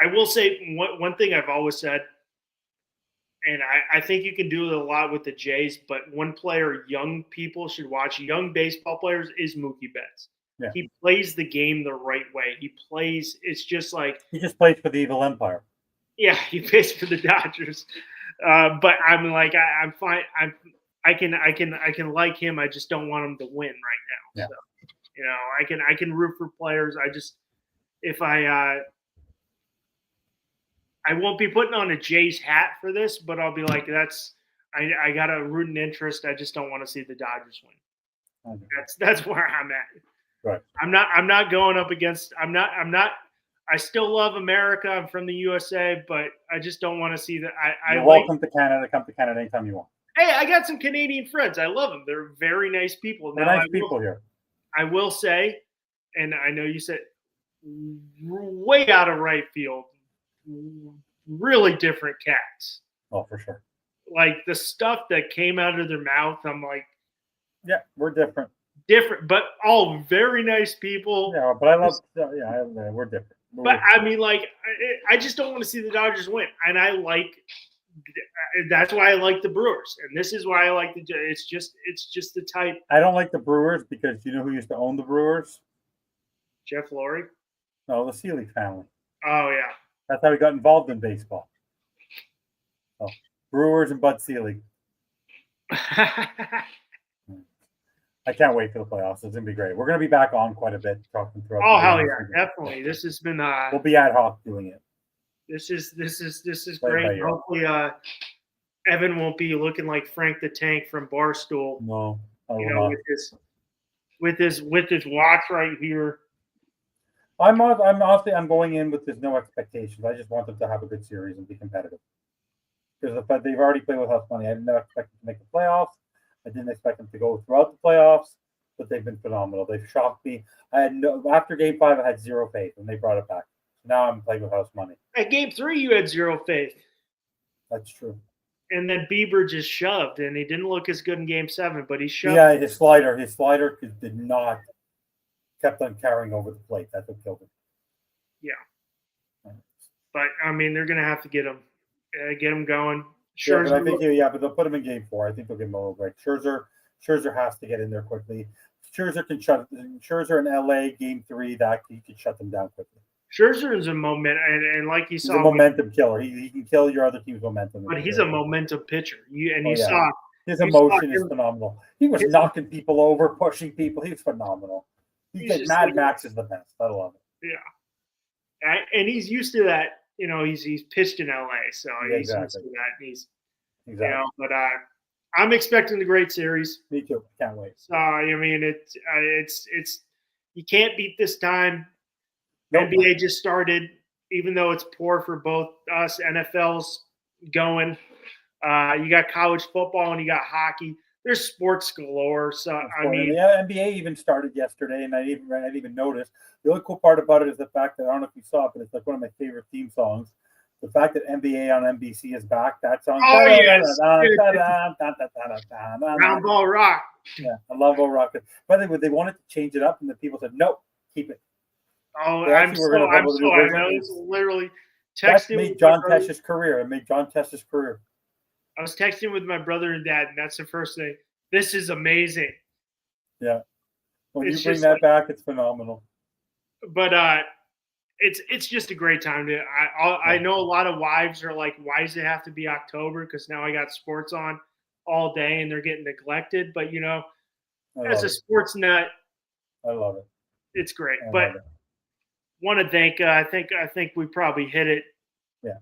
will say one thing I've always said, and I think you can do it a lot with the Jays, but one player young people should watch, young baseball players, is Mookie Betts. Yeah. He plays the game the right way. It's just like he just plays for the evil empire. Yeah, he plays for the Dodgers. But I'm like, I'm fine. I can like him. I just don't want him to win right now. Yeah. So, I can root for players. I won't be putting on a Jays hat for this, but I'll be like, I got a rooting interest. I just don't want to see the Dodgers win. Okay. That's where I'm at. Right. I'm not going up against. I still love America. I'm from the USA, but I just don't want to see that. You're welcome to Canada. Come to Canada anytime you want. Hey, I got some Canadian friends. I love them. They're very nice people. They're nice people here. I will say, and I know you said way out of right field, really different cats. Oh, for sure. Like the stuff that came out of their mouth, I'm like, yeah, we're different. Different, but all very nice people. Yeah, but I love. Yeah, we're different. But I mean, like, I just don't want to see the Dodgers win, and that's why I like the Brewers, and this is why I like the. It's just the type. I don't like the Brewers because you know who used to own the Brewers? Jeff Lurie. No, the Seeley family. Oh yeah. That's how he got involved in baseball. So, Brewers and Bud Selig. I can't wait for the playoffs. It's gonna be great. We're gonna be back on quite a bit talking throughout. Oh hell yeah, definitely. This has been. We'll be ad hoc doing it. This is great. Hopefully, Evan won't be looking like Frank the Tank from Barstool. No, with his watch right here. I'm going in with there's no expectations. I just want them to have a good series and be competitive. Because they've already played with house money. I didn't expect them to make the playoffs. I didn't expect them to go throughout the playoffs, but they've been phenomenal. They've shocked me. After Game 5, I had zero faith, and they brought it back. Now I'm playing with house money. At Game 3, you had zero faith. That's true. And then Bieber just shoved, and he didn't look as good in Game 7, but he shoved. Yeah, his slider did not kept on carrying over the plate. That's what killed him. Yeah. But I mean, they're gonna have to get him going. Sure, but I think but they'll put him in Game 4. I think they'll give him a little break. Scherzer has to get in there quickly. Scherzer in LA Game 3 that he can shut them down quickly. Scherzer is a momentum, and like you saw, he's a momentum killer. He can kill your other team's momentum. But he's a momentum pitcher. Saw his emotion is phenomenal. He was knocking people over, pushing people. He was phenomenal. Mad Max is the best. I love it. Yeah, and he's used to that. He's pitched in LA, so he's used to that. And but I'm expecting a great series. Me too. Can't wait. So I mean, it's you can't beat this time. Nope. NBA just started, even though it's poor for both us. NFL's going. You got college football and you got hockey. There's sports galore. So I mean, the NBA even started yesterday, and I didn't even notice. The only cool part about it is the fact that I don't know if you saw it, but it's like one of my favorite theme songs. The fact that NBA on NBC is back. That song. Oh yes. Round Ball Rock. Yeah, I love Ball Rock. By the way, they wanted to change it up, and the people said no, keep it. Oh, I know. It's literally texting. That made John Tesh's career. It made John Tesh's career. I was texting with my brother and dad, and that's the first thing. This is amazing. Yeah. When you bring that back, it's phenomenal. But it's just a great time to. I know a lot of wives are like, why does it have to be October? Because now I got sports on all day, and they're getting neglected. But as a sports nut, I love it. It's great. But want to thank. I think we probably hit it. Yeah.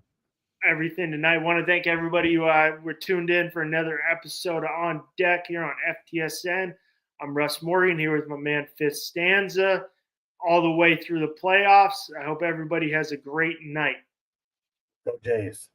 everything tonight. I want to thank everybody who were tuned in for another episode of On Deck here on FTSN. I'm Russ Morgan here with my man Fifth Stanza all the way through the playoffs. I hope everybody has a great night. Go Jays.